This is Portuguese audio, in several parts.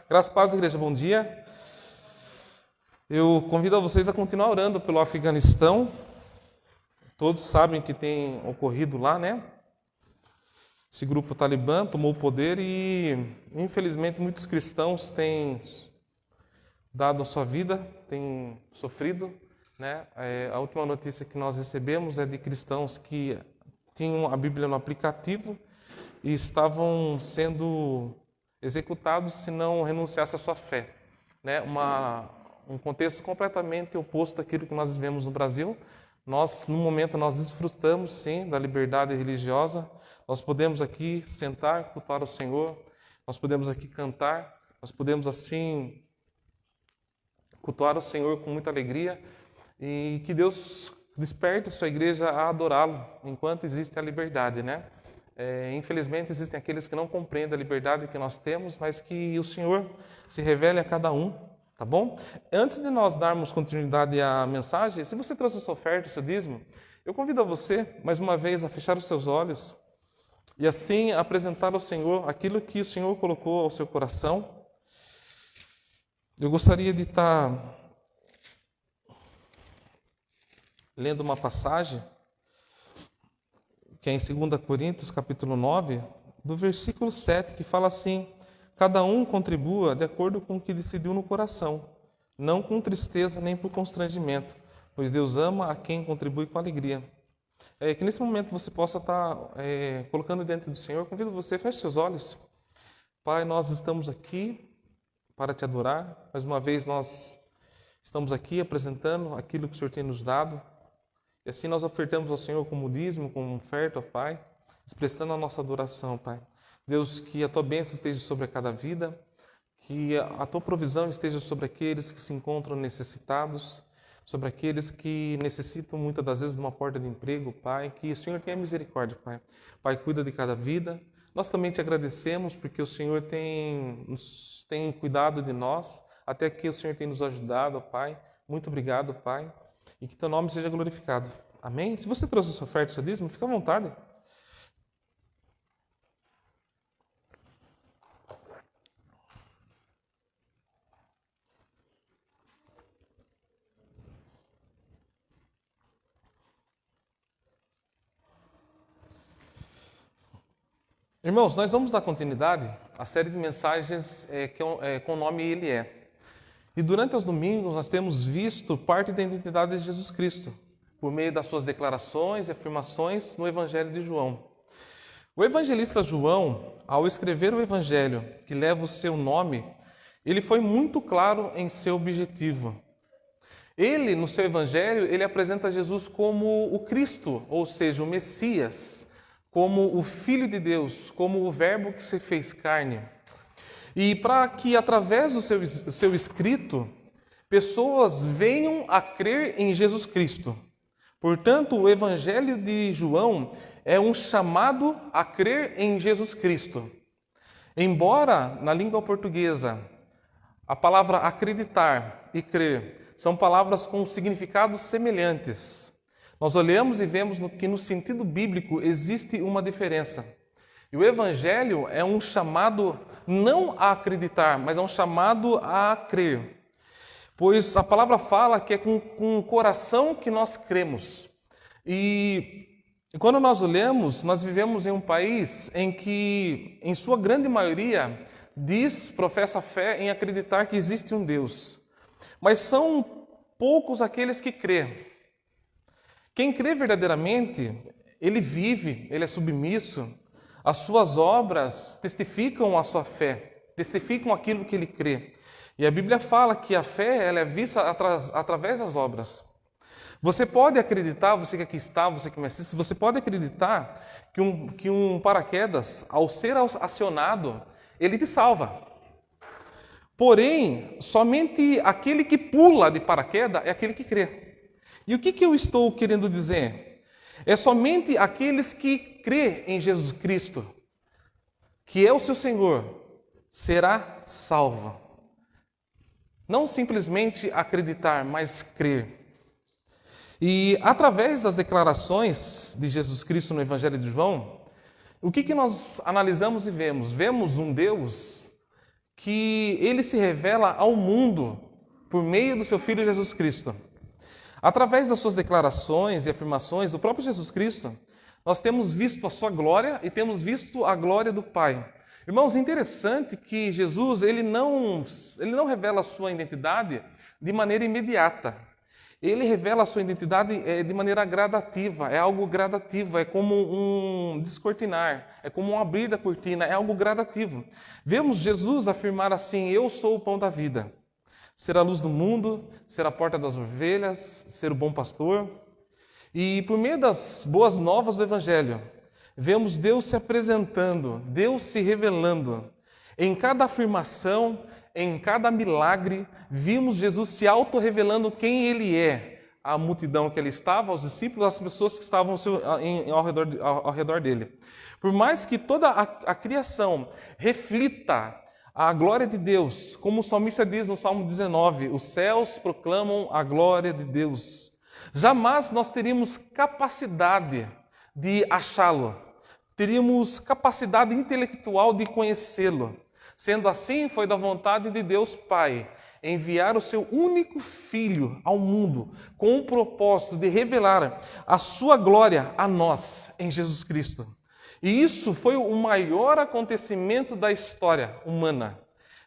Graças a Deus, igreja, bom dia. Eu convido vocês a continuar orando pelo Afeganistão. Todos sabem que tem ocorrido lá, né? Esse grupo talibã tomou o poder e, infelizmente, muitos cristãos têm dado a sua vida, têm sofrido, né? A última notícia que nós recebemos é de cristãos que tinham a Bíblia no aplicativo e estavam sendo executados se não renunciasse à sua fé, né? Um contexto completamente oposto àquilo que nós vivemos no Brasil. No momento, nós desfrutamos, sim, da liberdade religiosa. Nós podemos aqui sentar, cultuar o Senhor. Nós podemos aqui cantar. Nós podemos, assim, cultuar o Senhor com muita alegria. E que Deus desperte a sua igreja a adorá-lo enquanto existe a liberdade, né? Infelizmente, existem aqueles que não compreendem a liberdade que nós temos, mas que o Senhor se revele a cada um, tá bom? Antes de nós darmos continuidade à mensagem, se você trouxe a sua oferta, o seu dízimo, eu convido a você, mais uma vez, a fechar os seus olhos e assim apresentar ao Senhor aquilo que o Senhor colocou ao seu coração. Eu gostaria de estar lendo uma passagem que é em 2 Coríntios, capítulo 9, do versículo 7, que fala assim: cada um contribua de acordo com o que decidiu no coração, não com tristeza nem por constrangimento, pois Deus ama a quem contribui com alegria. Que nesse momento você possa estar colocando diante do Senhor. Convido você, feche seus olhos. Pai, nós estamos aqui para te adorar. Mais uma vez nós estamos aqui apresentando aquilo que o Senhor tem nos dado. E assim nós ofertamos ao Senhor como dízimo, como oferta, ó Pai, expressando a nossa adoração, Pai. Deus, que a Tua bênção esteja sobre a cada vida, que a Tua provisão esteja sobre aqueles que se encontram necessitados, sobre aqueles que necessitam muitas das vezes de uma porta de emprego, Pai. Que o Senhor tenha misericórdia, Pai. Pai, cuida de cada vida. Nós também te agradecemos porque o Senhor tem cuidado de nós, até que o Senhor tem nos ajudado, ó Pai. Muito obrigado, Pai. E que Teu nome seja glorificado. Amém? Se você trouxe a sua oferta, o seu dízimo, fica à vontade. Irmãos, nós vamos dar continuidade à série de mensagens com o nome Ele é. E durante os domingos nós temos visto parte da identidade de Jesus Cristo, por meio das suas declarações e afirmações no Evangelho de João. O evangelista João, ao escrever o Evangelho que leva o seu nome, ele foi muito claro em seu objetivo. Ele, no seu Evangelho, ele apresenta Jesus como o Cristo, ou seja, o Messias, como o Filho de Deus, como o Verbo que se fez carne. E para que, através do seu escrito, pessoas venham a crer em Jesus Cristo. Portanto, o Evangelho de João é um chamado a crer em Jesus Cristo. Embora, na língua portuguesa, a palavra acreditar e crer são palavras com significados semelhantes, nós olhamos e vemos que no sentido bíblico existe uma diferença. E o Evangelho é um chamado não a acreditar, mas é um chamado a crer. Pois a palavra fala que é com o coração que nós cremos. E quando nós olhamos, nós vivemos em um país em que, em sua grande maioria, professa fé em acreditar que existe um Deus. Mas são poucos aqueles que crê. Quem crê verdadeiramente, ele vive, ele é submisso. As suas obras testificam a sua fé, testificam aquilo que ele crê. E a Bíblia fala que a fé ela é vista através das obras. Você pode acreditar, você que aqui está, você que me assiste, você pode acreditar que um paraquedas, ao ser acionado, ele te salva. Porém, somente aquele que pula de paraquedas é aquele que crê. E o que eu estou querendo dizer? É somente aqueles que crê em Jesus Cristo, que é o seu Senhor, será salvo. Não simplesmente acreditar, mas crer. E através das declarações de Jesus Cristo no Evangelho de João, o que nós analisamos e vemos? Vemos um Deus que ele se revela ao mundo por meio do seu Filho Jesus Cristo. Através das suas declarações e afirmações do próprio Jesus Cristo, nós temos visto a sua glória e temos visto a glória do Pai. Irmãos, interessante que Jesus ele não revela a sua identidade de maneira imediata. Ele revela a sua identidade de maneira gradativa, é algo gradativo, é como um descortinar, é como um abrir da cortina, é algo gradativo. Vemos Jesus afirmar assim: eu sou o pão da vida, ser a luz do mundo, ser a porta das ovelhas, ser o bom pastor. E por meio das boas novas do Evangelho, vemos Deus se apresentando, Deus se revelando. Em cada afirmação, em cada milagre, vimos Jesus se autorrevelando quem Ele é. A multidão que Ele estava, aos discípulos, às pessoas que estavam ao redor dele. Por mais que toda a criação reflita a glória de Deus, como o salmista diz no Salmo 19, os céus proclamam a glória de Deus. Jamais nós teríamos capacidade de achá-lo, teríamos capacidade intelectual de conhecê-lo. Sendo assim, foi da vontade de Deus Pai enviar o seu único Filho ao mundo com o propósito de revelar a sua glória a nós em Jesus Cristo. E isso foi o maior acontecimento da história humana.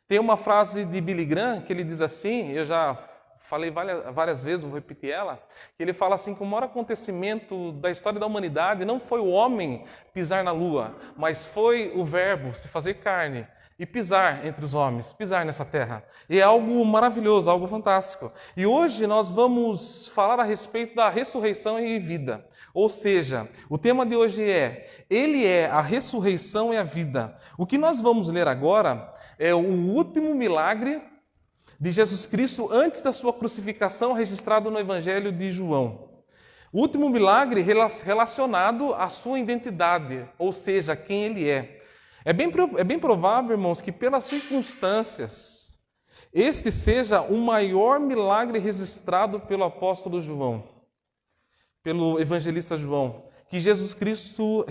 Tem uma frase de Billy Graham que ele diz assim, eu já falei várias vezes, vou repetir ela, que ele fala assim que o maior acontecimento da história da humanidade não foi o homem pisar na lua, mas foi o verbo se fazer carne e pisar entre os homens, pisar nessa terra. E é algo maravilhoso, algo fantástico. E hoje nós vamos falar a respeito da ressurreição e vida. Ou seja, o tema de hoje é: Ele é a ressurreição e a vida. O que nós vamos ler agora é o último milagre de Jesus Cristo antes da sua crucificação, registrado no Evangelho de João. O último milagre relacionado à sua identidade, ou seja, quem Ele é. É bem provável, irmãos, que pelas circunstâncias, este seja o maior milagre registrado pelo apóstolo João, pelo evangelista João, que Jesus Cristo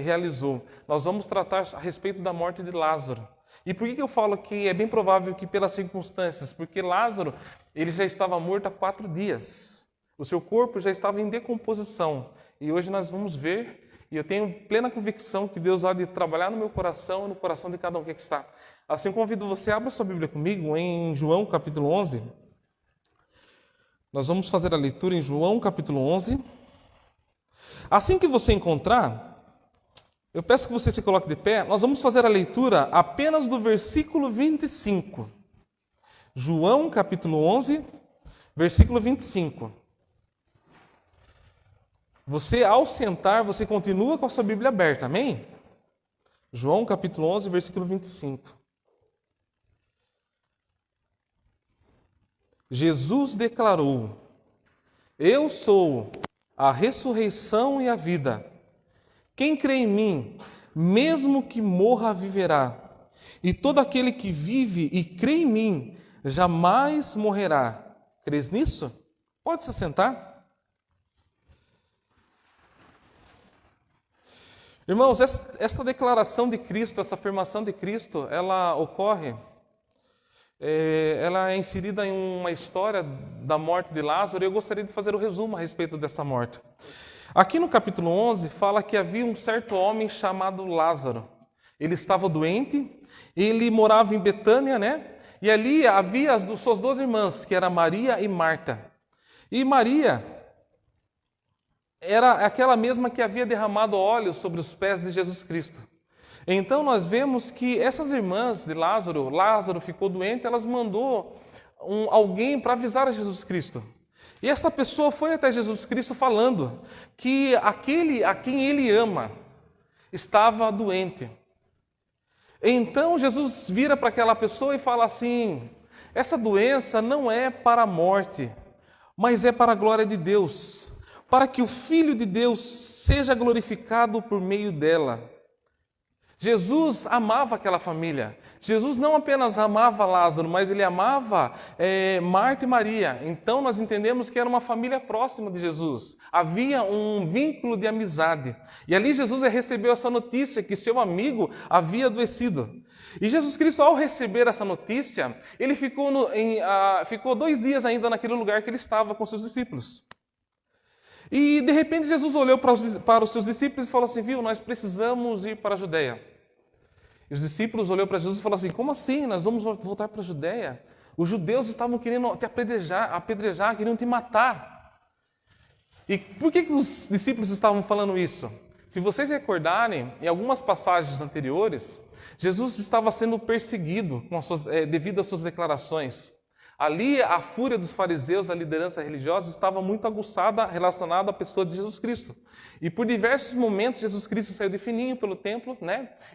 realizou. Nós vamos tratar a respeito da morte de Lázaro. E por que eu falo que é bem provável que pelas circunstâncias? Porque Lázaro, ele já estava morto há 4 dias. O seu corpo já estava em decomposição. E hoje nós vamos ver, e eu tenho plena convicção que Deus há de trabalhar no meu coração e no coração de cada um que está. Assim, convido você, abra sua Bíblia comigo em João capítulo 11. Nós vamos fazer a leitura em João capítulo 11. Assim que você encontrar, eu peço que você se coloque de pé. Nós vamos fazer a leitura apenas do versículo 25. João capítulo 11, versículo 25. Você, ao sentar, você continua com a sua Bíblia aberta, amém? João capítulo 11, versículo 25. Jesus declarou: eu sou a ressurreição e a vida. Quem crê em mim, mesmo que morra, viverá. E todo aquele que vive e crê em mim, jamais morrerá. Crês nisso? Pode se sentar. Irmãos, esta declaração de Cristo, essa afirmação de Cristo, ela ocorre, ela é inserida em uma história da morte de Lázaro, e eu gostaria de fazer o resumo a respeito dessa morte. Aqui no capítulo 11, fala que havia um certo homem chamado Lázaro. Ele estava doente, ele morava em Betânia, né? E ali havia as suas 2 irmãs, que eram Maria e Marta. E Maria era aquela mesma que havia derramado óleo sobre os pés de Jesus Cristo. Então nós vemos que essas irmãs de Lázaro ficou doente, elas mandou alguém para avisar a Jesus Cristo. E esta pessoa foi até Jesus Cristo falando que aquele a quem ele ama estava doente. Então Jesus vira para aquela pessoa e fala assim: essa doença não é para a morte, mas é para a glória de Deus, para que o Filho de Deus seja glorificado por meio dela. Jesus amava aquela família. Jesus não apenas amava Lázaro, mas ele amava Marta e Maria. Então nós entendemos que era uma família próxima de Jesus. Havia um vínculo de amizade. E ali Jesus recebeu essa notícia que seu amigo havia adoecido. E Jesus Cristo, ao receber essa notícia, ele ficou 2 dias ainda naquele lugar que ele estava com seus discípulos. E de repente Jesus olhou para os seus discípulos e falou assim: viu, nós precisamos ir para a Judéia. E os discípulos olharam para Jesus e falaram assim: como assim? Nós vamos voltar para a Judéia? Os judeus estavam querendo te apedrejar, queriam te matar. E por que os discípulos estavam falando isso? Se vocês recordarem, em algumas passagens anteriores, Jesus estava sendo perseguido devido às suas declarações. Ali, a fúria dos fariseus, da liderança religiosa, estava muito aguçada relacionada à pessoa de Jesus Cristo. E por diversos momentos, Jesus Cristo saiu de fininho pelo templo,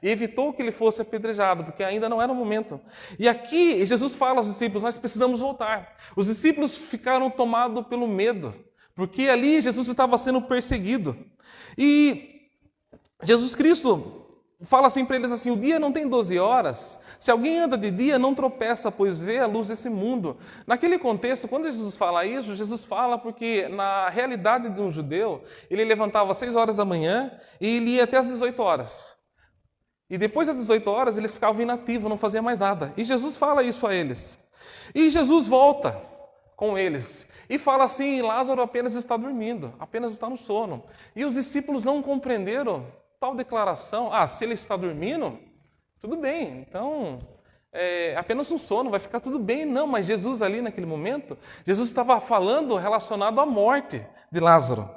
e evitou que ele fosse apedrejado, porque ainda não era o momento. E aqui, Jesus fala aos discípulos: nós precisamos voltar. Os discípulos ficaram tomados pelo medo, porque ali Jesus estava sendo perseguido. E Jesus Cristo fala assim para eles assim: o dia não tem 12 horas, se alguém anda de dia não tropeça, pois vê a luz desse mundo. Naquele contexto, quando Jesus fala isso, Jesus fala porque na realidade de um judeu, ele levantava às 6 horas da manhã e ele ia até às 18 horas. E depois das 18 horas eles ficavam inativos, não faziam mais nada. E Jesus fala isso a eles. E Jesus volta com eles e fala assim: Lázaro apenas está dormindo, apenas está no sono. E os discípulos não compreenderam tal declaração. Se ele está dormindo, tudo bem, então é apenas um sono, vai ficar tudo bem. Não, mas Jesus ali naquele momento, Jesus estava falando relacionado à morte de Lázaro,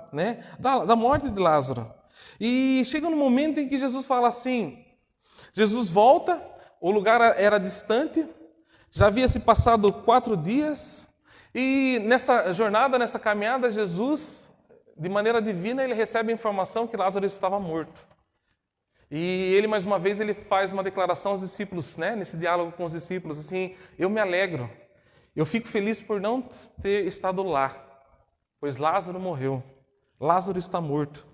da morte de Lázaro. E chega no momento em que Jesus fala assim, Jesus volta, o lugar era distante, já havia se passado 4 dias, e nessa jornada, nessa caminhada, Jesus, de maneira divina, ele recebe a informação que Lázaro estava morto. E ele, mais uma vez, ele faz uma declaração aos discípulos, nesse diálogo com os discípulos, assim: eu me alegro, eu fico feliz por não ter estado lá, pois Lázaro morreu, Lázaro está morto.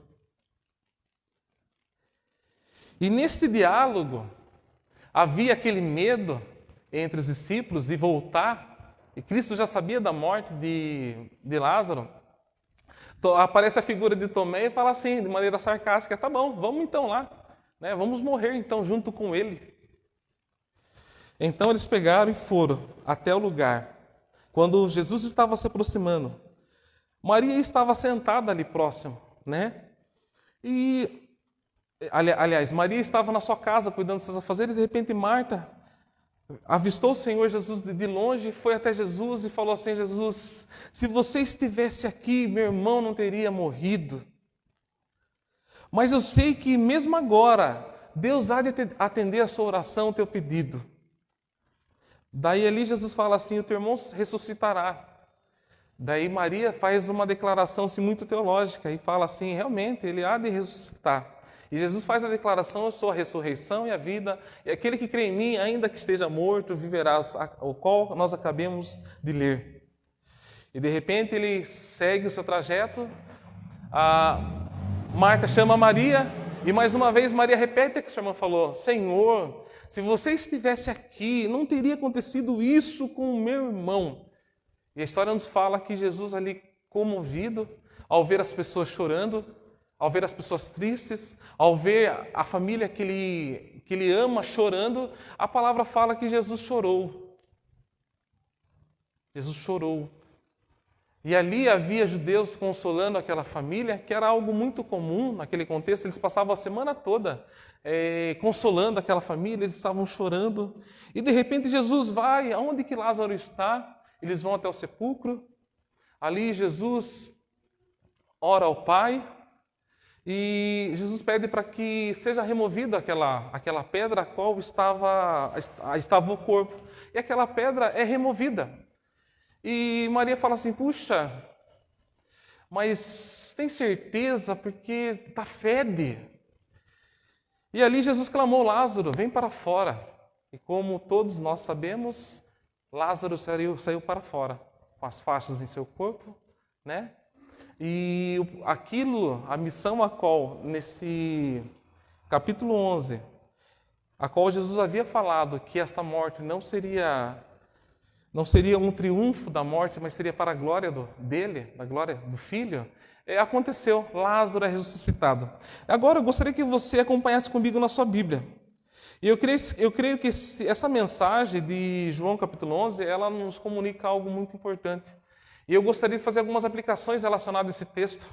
E nesse diálogo, havia aquele medo entre os discípulos de voltar, e Cristo já sabia da morte de Lázaro. Aparece a figura de Tomé e fala assim, de maneira sarcástica: tá bom, vamos então lá. Vamos morrer então junto com ele. Então eles pegaram e foram até o lugar. Quando Jesus estava se aproximando, Maria estava sentada ali próximo, E, aliás, Maria estava na sua casa cuidando dos seus afazeres. De repente Marta avistou o Senhor Jesus de longe, foi até Jesus e falou assim: Jesus, se você estivesse aqui, meu irmão não teria morrido. Mas eu sei que mesmo agora, Deus há de atender a sua oração, o teu pedido. Daí ali Jesus fala assim: o teu irmão ressuscitará. Daí Maria faz uma declaração assim, muito teológica e fala assim: realmente, ele há de ressuscitar. E Jesus faz a declaração: eu sou a ressurreição e a vida, e aquele que crê em mim, ainda que esteja morto, viverá, o qual nós acabemos de ler. E de repente ele segue o seu trajeto, Marta chama Maria, e mais uma vez Maria repete o que a sua irmã falou: Senhor, se você estivesse aqui, não teria acontecido isso com o meu irmão. E a história nos fala que Jesus ali comovido, ao ver as pessoas chorando, ao ver as pessoas tristes, ao ver a família que ele ama chorando, a palavra fala que Jesus chorou. Jesus chorou. E ali havia judeus consolando aquela família, que era algo muito comum naquele contexto. Eles passavam a semana toda consolando aquela família, eles estavam chorando. E de repente Jesus vai, aonde que Lázaro está? Eles vão até o sepulcro. Ali Jesus ora ao Pai e Jesus pede para que seja removida aquela pedra a qual estava o corpo. E aquela pedra é removida. E Maria fala assim: puxa, mas tem certeza porque está fede. E ali Jesus clamou: Lázaro, vem para fora. E como todos nós sabemos, Lázaro saiu para fora, com as faixas em seu corpo, E a missão a qual, nesse capítulo 11, a qual Jesus havia falado que esta morte não seria um triunfo da morte, mas seria para a glória dele, da glória do Filho, aconteceu. Lázaro é ressuscitado. Agora eu gostaria que você acompanhasse comigo na sua Bíblia. E eu creio que essa mensagem de João capítulo 11, ela nos comunica algo muito importante. E eu gostaria de fazer algumas aplicações relacionadas a esse texto.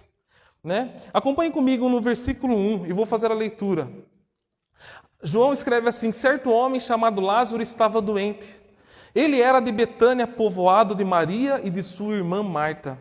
Acompanhe comigo no versículo 1 e vou fazer a leitura. João escreve assim: certo homem chamado Lázaro estava doente. Ele era de Betânia, povoado de Maria e de sua irmã Marta.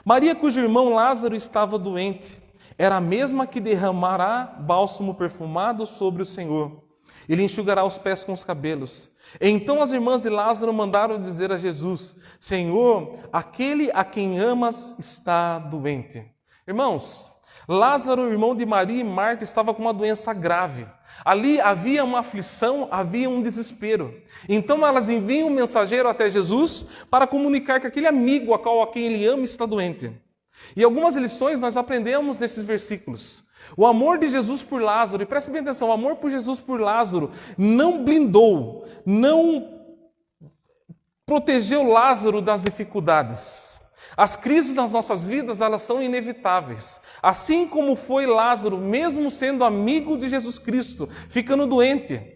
Maria, cujo irmão Lázaro estava doente, era a mesma que derramará bálsamo perfumado sobre o Senhor. Ele enxugará os pés com os cabelos. Então as irmãs de Lázaro mandaram dizer a Jesus: Senhor, aquele a quem amas está doente. Irmãos, Lázaro, irmão de Maria e Marta, estava com uma doença grave. Ali havia uma aflição, havia um desespero. Então elas enviam um mensageiro até Jesus para comunicar que aquele amigo a quem ele ama está doente. E algumas lições nós aprendemos nesses versículos. O amor de Jesus por Lázaro, e preste bem atenção, o amor por Jesus por Lázaro não blindou, não protegeu Lázaro das dificuldades. As crises nas nossas vidas, elas são inevitáveis. Assim como foi Lázaro, mesmo sendo amigo de Jesus Cristo, ficando doente.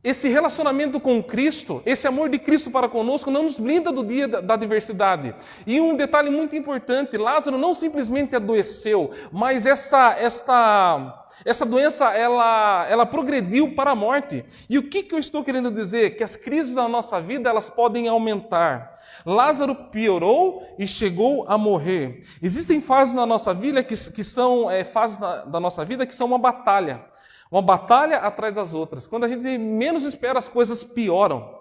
Esse relacionamento com Cristo, esse amor de Cristo para conosco, não nos blinda do dia da adversidade. E um detalhe muito importante, Lázaro não simplesmente adoeceu, mas essa doença, ela progrediu para a morte. E o que eu estou querendo dizer? Que as crises da nossa vida, elas podem aumentar. Lázaro piorou e chegou a morrer. Existem fases na nossa vida que são fases da nossa vida que são uma batalha atrás das outras. Quando a gente menos espera, as coisas pioram.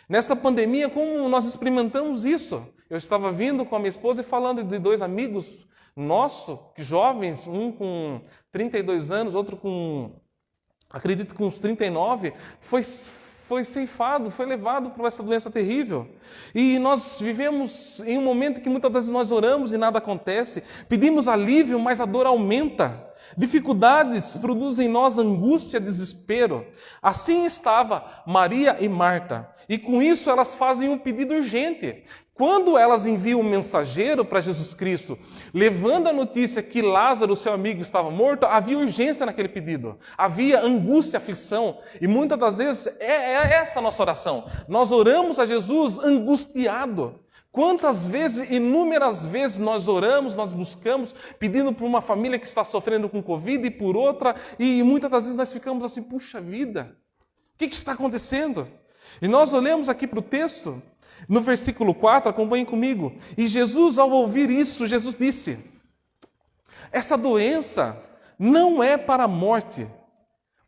Nesta pandemia, como nós experimentamos isso? Eu estava vindo com a minha esposa e falando de dois amigos nossos, jovens, um com 32 anos, outro acredito com uns 39, foi ceifado, foi levado por essa doença terrível. E nós vivemos em um momento que muitas vezes nós oramos e nada acontece, pedimos alívio, mas a dor aumenta. Dificuldades produzem em nós angústia, desespero. Assim estava Maria e Marta. E com isso elas fazem um pedido urgente. Quando elas enviam um mensageiro para Jesus Cristo, levando a notícia que Lázaro, seu amigo, estava morto, havia urgência naquele pedido. Havia angústia, aflição. E muitas das vezes é essa a nossa oração. Nós oramos a Jesus angustiado. Quantas vezes, inúmeras vezes nós oramos, nós buscamos, pedindo por uma família que está sofrendo com Covid e por outra, e muitas das vezes nós ficamos assim, puxa vida, o que está acontecendo? E nós olhamos aqui para o texto, no versículo 4, acompanhem comigo, e Jesus, ao ouvir isso, Jesus disse: essa doença não é para a morte,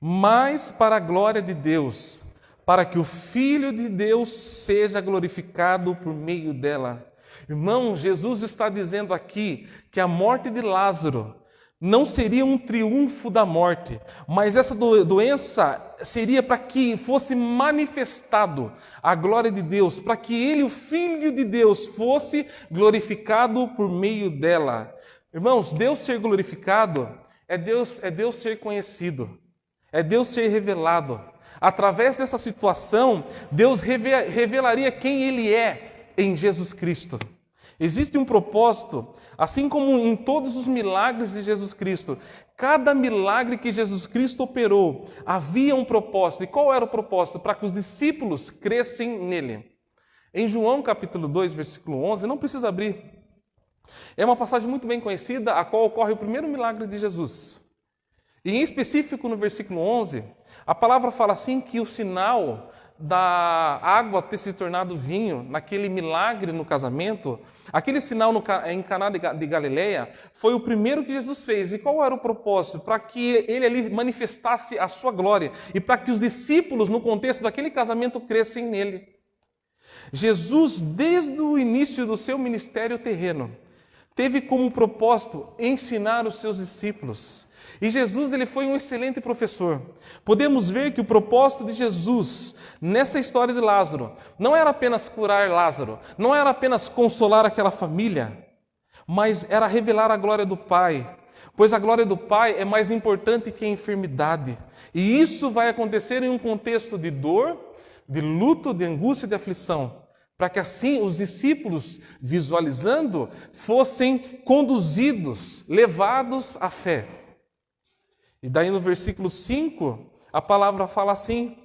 mas para a glória de Deus, para que o Filho de Deus seja glorificado por meio dela. Irmão, Jesus está dizendo aqui que a morte de Lázaro não seria um triunfo da morte, mas essa doença seria para que fosse manifestado a glória de Deus, para que ele, o Filho de Deus, fosse glorificado por meio dela. Irmãos, Deus ser glorificado é Deus ser conhecido, é Deus ser revelado. Através dessa situação, Deus revelaria quem Ele é em Jesus Cristo. Existe um propósito, assim como em todos os milagres de Jesus Cristo. Cada milagre que Jesus Cristo operou, havia um propósito. E qual era o propósito? Para que os discípulos crescem nele. Em João capítulo 2, versículo 11, não precisa abrir. É uma passagem muito bem conhecida, a qual ocorre o primeiro milagre de Jesus. E em específico no versículo 11, a palavra fala assim que o sinal da água ter se tornado vinho, naquele milagre no casamento, aquele sinal em Caná de Galileia, foi o primeiro que Jesus fez. E qual era o propósito? Para que ele ali manifestasse a sua glória e para que os discípulos, no contexto daquele casamento, crescem nele. Jesus, desde o início do seu ministério terreno, teve como propósito ensinar os seus discípulos. E Jesus, ele foi um excelente professor. Podemos ver que o propósito de Jesus nessa história de Lázaro não era apenas curar Lázaro, não era apenas consolar aquela família, mas era revelar a glória do Pai. pois a glória do Pai é mais importante que a enfermidade. E isso vai acontecer em um contexto de dor, de luto, de angústia e de aflição, para que assim os discípulos, visualizando, fossem conduzidos, levados à fé. E daí no versículo 5, a palavra fala assim: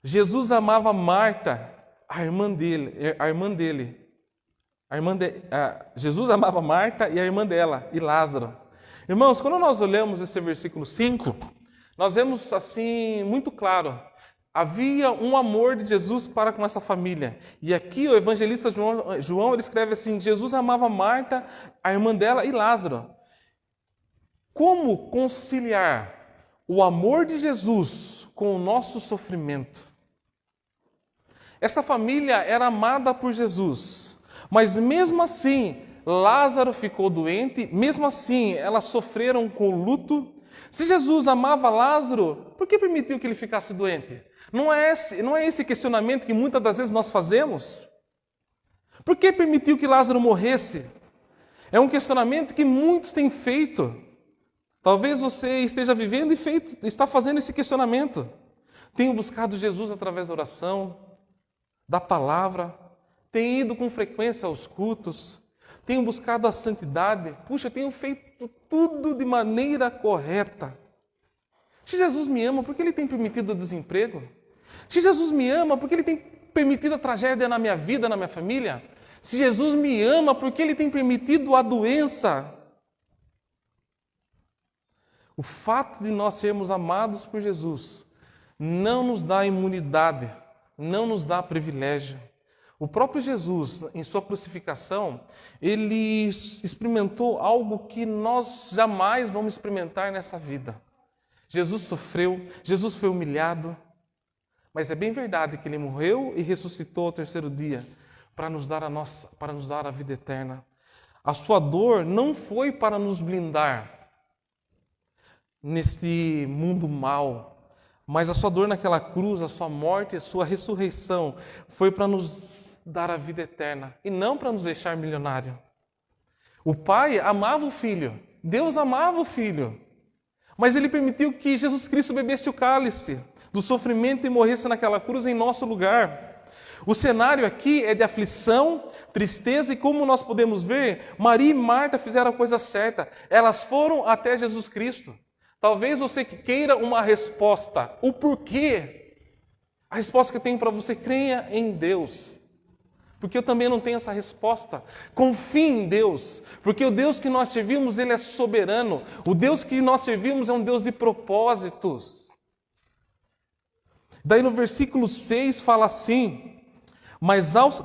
Jesus amava Marta, a irmã dele. Jesus amava Marta e a irmã dela, e Lázaro. Irmãos, quando nós olhamos esse versículo 5, nós vemos assim muito claro: havia um amor de Jesus para com essa família. E aqui o evangelista João ele escreve assim: Jesus amava Marta, a irmã dela e Lázaro. Como conciliar o amor de Jesus com o nosso sofrimento? Essa família era amada por Jesus, mas mesmo assim Lázaro ficou doente, mesmo assim elas sofreram com luto. Se Jesus amava Lázaro, por que permitiu que ele ficasse doente? Não é esse questionamento que muitas das vezes nós fazemos? Por que permitiu que Lázaro morresse? É um questionamento que muitos têm feito. Talvez você esteja vivendo e está fazendo esse questionamento. Tenho buscado Jesus através da oração, da palavra, tenho ido com frequência aos cultos, tenho buscado a santidade, puxa, tenho feito tudo de maneira correta. Se Jesus me ama, por que Ele tem permitido o desemprego? Se Jesus me ama, por que Ele tem permitido a tragédia na minha vida, na minha família? Se Jesus me ama, por que Ele tem permitido a doença? O fato de nós sermos amados por Jesus não nos dá imunidade, não nos dá privilégio. O próprio Jesus, em sua crucificação, ele experimentou algo que nós jamais vamos experimentar nessa vida. Jesus sofreu, Jesus foi humilhado, mas é bem verdade que ele morreu e ressuscitou ao terceiro dia para nos dar a vida eterna. A sua dor não foi para nos blindar neste mundo mau, mas a sua dor naquela cruz, a sua morte e a sua ressurreição foi para nos dar a vida eterna e não para nos deixar milionário. O Pai amava o Filho, Deus amava o Filho, mas Ele permitiu que Jesus Cristo bebesse o cálice do sofrimento e morresse naquela cruz em nosso lugar. O cenário aqui é de aflição, tristeza e, como nós podemos ver, Maria e Marta fizeram a coisa certa. Elas foram até Jesus Cristo. Talvez você queira uma resposta. O porquê? A resposta que eu tenho para você: creia em Deus. Porque eu também não tenho essa resposta. Confie em Deus. Porque o Deus que nós servimos, Ele é soberano. O Deus que nós servimos é um Deus de propósitos. Daí no versículo 6 fala assim: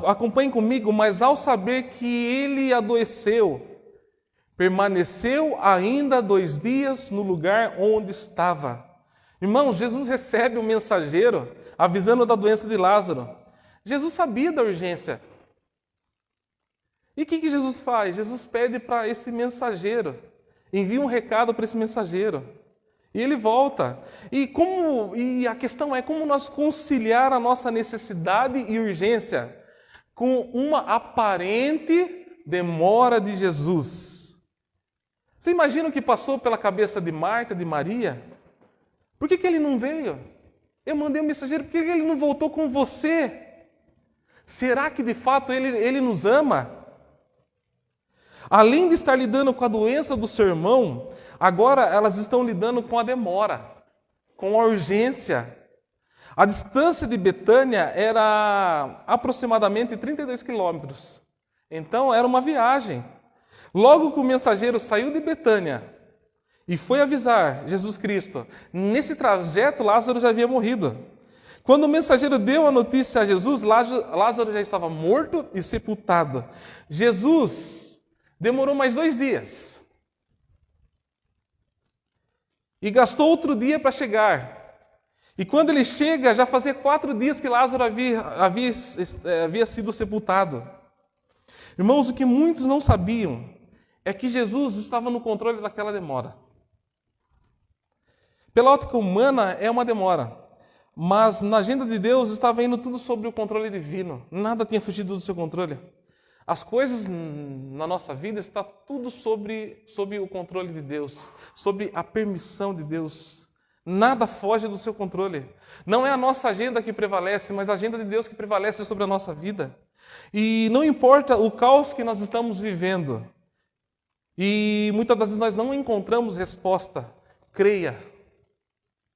acompanhe comigo, mas ao saber que ele adoeceu, permaneceu ainda 2 dias no lugar onde estava. Irmãos, Jesus recebe um mensageiro avisando da doença de Lázaro. Jesus sabia da urgência. E o que Jesus faz? Jesus pede para esse mensageiro, envia um recado para esse mensageiro. E ele volta. E a questão é como nós conciliar a nossa necessidade e urgência com uma aparente demora de Jesus. Você imagina o que passou pela cabeça de Marta, de Maria? Por que ele não veio? Eu mandei um mensageiro, por que ele não voltou com você? Será que de fato ele nos ama? Além de estar lidando com a doença do seu irmão, agora elas estão lidando com a demora, com a urgência. A distância de Betânia era aproximadamente 32 quilômetros. Então era uma viagem. Logo que o mensageiro saiu de Betânia e foi avisar Jesus Cristo, nesse trajeto Lázaro já havia morrido. Quando o mensageiro deu a notícia a Jesus, Lázaro já estava morto e sepultado. Jesus demorou mais 2 dias. E gastou outro dia para chegar. E quando ele chega, já fazia 4 dias que Lázaro havia sido sepultado. Irmãos, o que muitos não sabiam é que Jesus estava no controle daquela demora. Pela ótica humana, é uma demora. Mas na agenda de Deus estava indo tudo sobre o controle divino. Nada tinha fugido do seu controle. As coisas na nossa vida está tudo sob o controle de Deus, sob a permissão de Deus. Nada foge do seu controle. Não é a nossa agenda que prevalece, mas a agenda de Deus que prevalece sobre a nossa vida. E não importa o caos que nós estamos vivendo, e muitas das vezes nós não encontramos resposta, creia,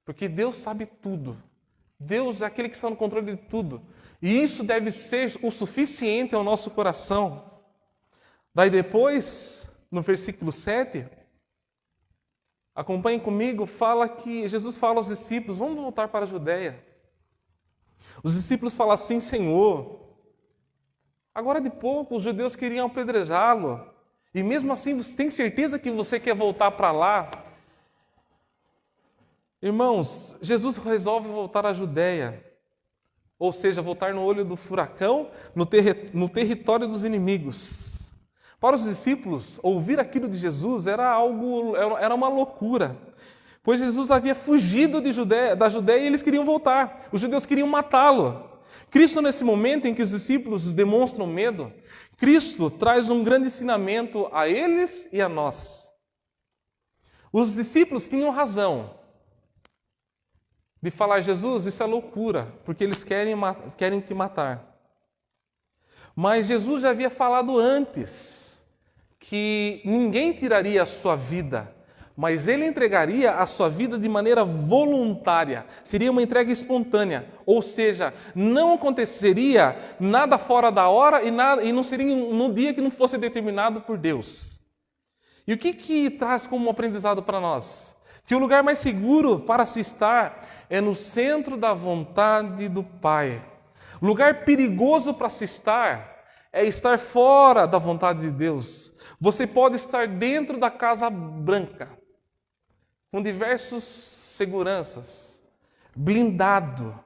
porque Deus sabe tudo. Deus é aquele que está no controle de tudo. E isso deve ser o suficiente ao nosso coração. Daí depois, no versículo 7, acompanhem comigo, fala que Jesus fala aos discípulos, vamos voltar para a Judéia. Os discípulos falam assim, Senhor, agora de pouco os judeus queriam apedrejá-lo. E mesmo assim, você tem certeza que você quer voltar para lá? Irmãos, Jesus resolve voltar à Judéia. Ou seja, voltar no olho do furacão, no território dos inimigos. Para os discípulos, ouvir aquilo de Jesus era uma loucura. Pois Jesus havia fugido da Judéia e eles queriam voltar. Os judeus queriam matá-lo. Cristo, nesse momento em que os discípulos demonstram medo, Cristo traz um grande ensinamento a eles e a nós. Os discípulos tinham razão de falar, Jesus, isso é loucura, porque eles querem te matar. Mas Jesus já havia falado antes que ninguém tiraria a sua vida, mas Ele entregaria a sua vida de maneira voluntária. Seria uma entrega espontânea, ou seja, não aconteceria nada fora da hora e não seria no dia que não fosse determinado por Deus. E o que traz como aprendizado para nós? Que o lugar mais seguro para se estar é no centro da vontade do Pai. O lugar perigoso para se estar é estar fora da vontade de Deus. Você pode estar dentro da Casa Branca, com diversas seguranças, blindado.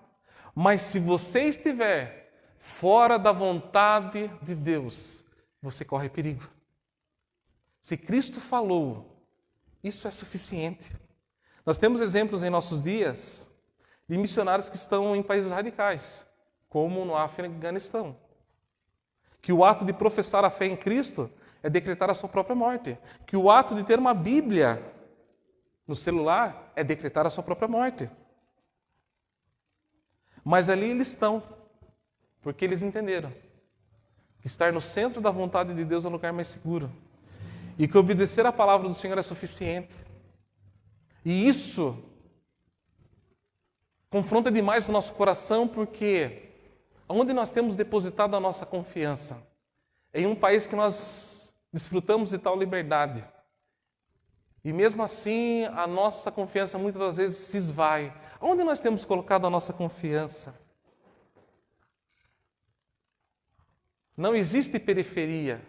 Mas se você estiver fora da vontade de Deus, você corre perigo. Se Cristo falou, isso é suficiente. Nós temos exemplos em nossos dias de missionários que estão em países radicais, como no Afeganistão, que o ato de professar a fé em Cristo é decretar a sua própria morte, que o ato de ter uma Bíblia no celular é decretar a sua própria morte. Mas ali eles estão, porque eles entenderam que estar no centro da vontade de Deus é o lugar mais seguro, e que obedecer à palavra do Senhor é suficiente. E isso confronta demais o nosso coração, porque onde nós temos depositado a nossa confiança? Em um país que nós desfrutamos de tal liberdade. E mesmo assim, a nossa confiança muitas das vezes se esvai. Onde nós temos colocado a nossa confiança? Não existe periferia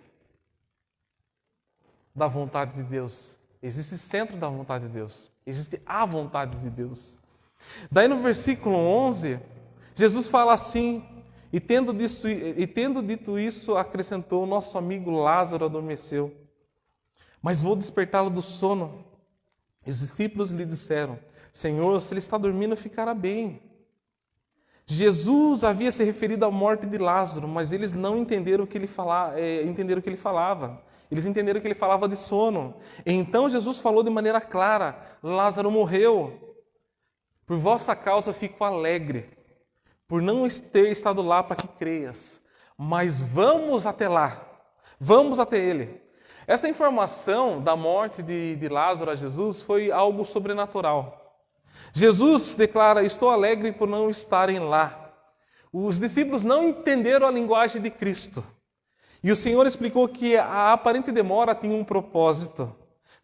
da vontade de Deus. Existe centro da vontade de Deus. Existe a vontade de Deus. Daí no versículo 11, Jesus fala assim, e tendo dito isso, acrescentou, nosso amigo Lázaro adormeceu, mas vou despertá-lo do sono. E os discípulos lhe disseram, Senhor, se ele está dormindo, ficará bem. Jesus havia se referido à morte de Lázaro, mas eles não entenderam o que ele falava. Eles entenderam que ele falava de sono. Então Jesus falou de maneira clara, Lázaro morreu. Por vossa causa fico alegre, por não ter estado lá para que creias. Mas vamos até lá, vamos até ele. Esta informação da morte de Lázaro a Jesus foi algo sobrenatural. Jesus declara, estou alegre por não estarem lá. Os discípulos não entenderam a linguagem de Cristo. E o Senhor explicou que a aparente demora tinha um propósito,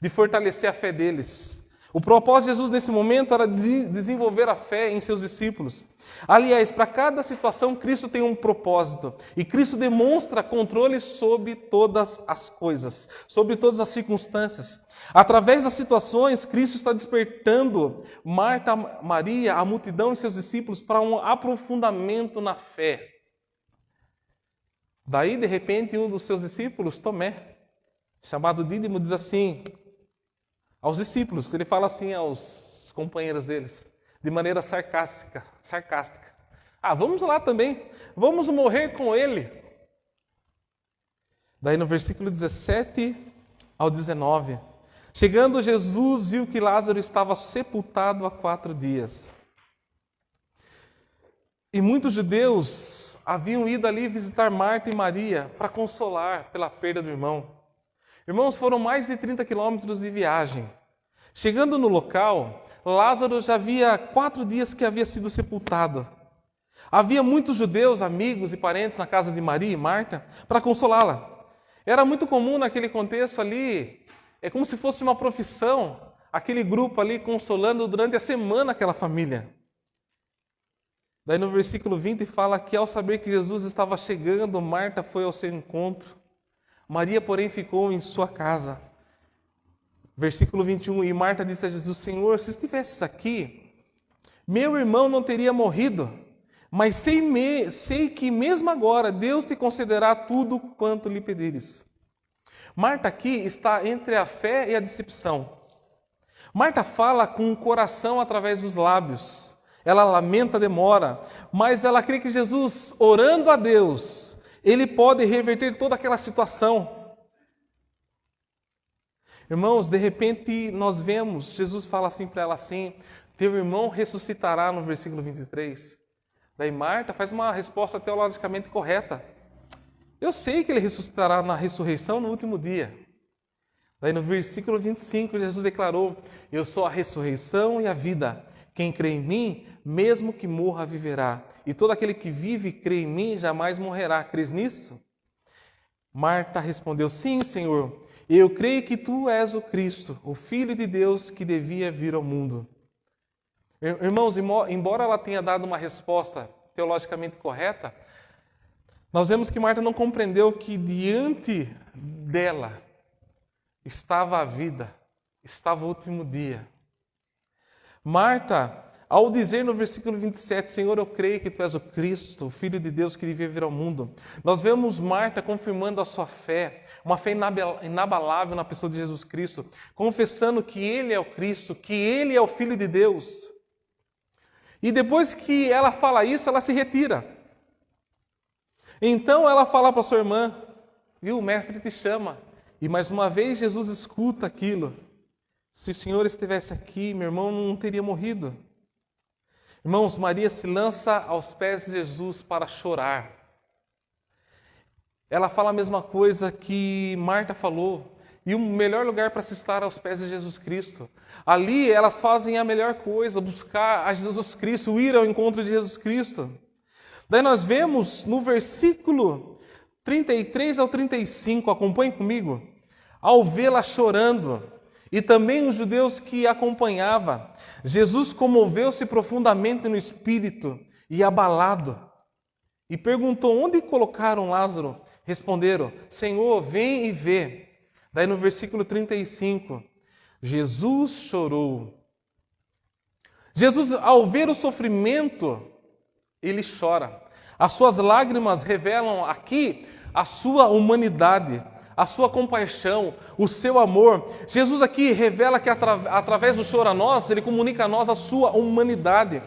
de fortalecer a fé deles. O propósito de Jesus nesse momento era desenvolver a fé em seus discípulos. Aliás, para cada situação, Cristo tem um propósito. E Cristo demonstra controle sobre todas as coisas, sobre todas as circunstâncias. Através das situações, Cristo está despertando Marta, Maria, a multidão e seus discípulos para um aprofundamento na fé. Daí, de repente, um dos seus discípulos, Tomé, chamado Dídimo, diz assim aos discípulos, ele fala assim aos companheiros deles, de maneira sarcástica. Vamos lá também, vamos morrer com ele. Daí no versículo 17 ao 19. Chegando Jesus viu que Lázaro estava sepultado há 4 dias. E muitos judeus haviam ido ali visitar Marta e Maria para consolar pela perda do irmão. Irmãos, foram mais de 30 quilômetros de viagem. Chegando no local, Lázaro já havia 4 dias que havia sido sepultado. Havia muitos judeus, amigos e parentes na casa de Maria e Marta para consolá-la. Era muito comum naquele contexto ali, é como se fosse uma profissão, aquele grupo ali consolando durante a semana aquela família. Daí no versículo 20 fala que ao saber que Jesus estava chegando, Marta foi ao seu encontro. Maria, porém, ficou em sua casa. Versículo 21, e Marta disse a Jesus, Senhor, se estivesses aqui, meu irmão não teria morrido, mas sei que mesmo agora Deus te concederá tudo quanto lhe pedires. Marta aqui está entre a fé e a decepção. Marta fala com o coração através dos lábios. Ela lamenta a demora, mas ela crê que Jesus, orando a Deus, Ele pode reverter toda aquela situação. Irmãos, de repente nós vemos, Jesus fala assim para ela assim, teu irmão ressuscitará no versículo 23. Daí Marta faz uma resposta teologicamente correta. Eu sei que ele ressuscitará na ressurreição no último dia. Daí no versículo 25 Jesus declarou, eu sou a ressurreição e a vida. Quem crê em mim, mesmo que morra, viverá. E todo aquele que vive e crê em mim, jamais morrerá. Crês nisso? Marta respondeu, sim, Senhor. Eu creio que tu és o Cristo, o Filho de Deus que devia vir ao mundo. Irmãos, embora ela tenha dado uma resposta teologicamente correta, nós vemos que Marta não compreendeu que diante dela estava a vida, estava o último dia. Marta, ao dizer no versículo 27, Senhor, eu creio que tu és o Cristo, o Filho de Deus que devia vir ao mundo, nós vemos Marta confirmando a sua fé, uma fé inabalável na pessoa de Jesus Cristo, confessando que Ele é o Cristo, que Ele é o Filho de Deus. E depois que ela fala isso, ela se retira. Então ela fala para sua irmã, viu, o mestre te chama. E mais uma vez Jesus escuta aquilo. Se o Senhor estivesse aqui, meu irmão não teria morrido. Irmãos, Maria se lança aos pés de Jesus para chorar. Ela fala a mesma coisa que Marta falou. E o melhor lugar para se estar aos pés de Jesus Cristo. Ali elas fazem a melhor coisa, buscar a Jesus Cristo, ir ao encontro de Jesus Cristo. Daí nós vemos no versículo 33 ao 35, acompanhe comigo, ao vê-la chorando, e também os judeus que a acompanhavam, Jesus comoveu-se profundamente no espírito e abalado, e perguntou, onde colocaram Lázaro? Responderam, Senhor, vem e vê. Daí no versículo 35, Jesus chorou. Jesus, ao ver o sofrimento, ele chora. As suas lágrimas revelam aqui a sua humanidade, a sua compaixão, o seu amor. Jesus aqui revela que através do choro a nós, ele comunica a nós a sua humanidade.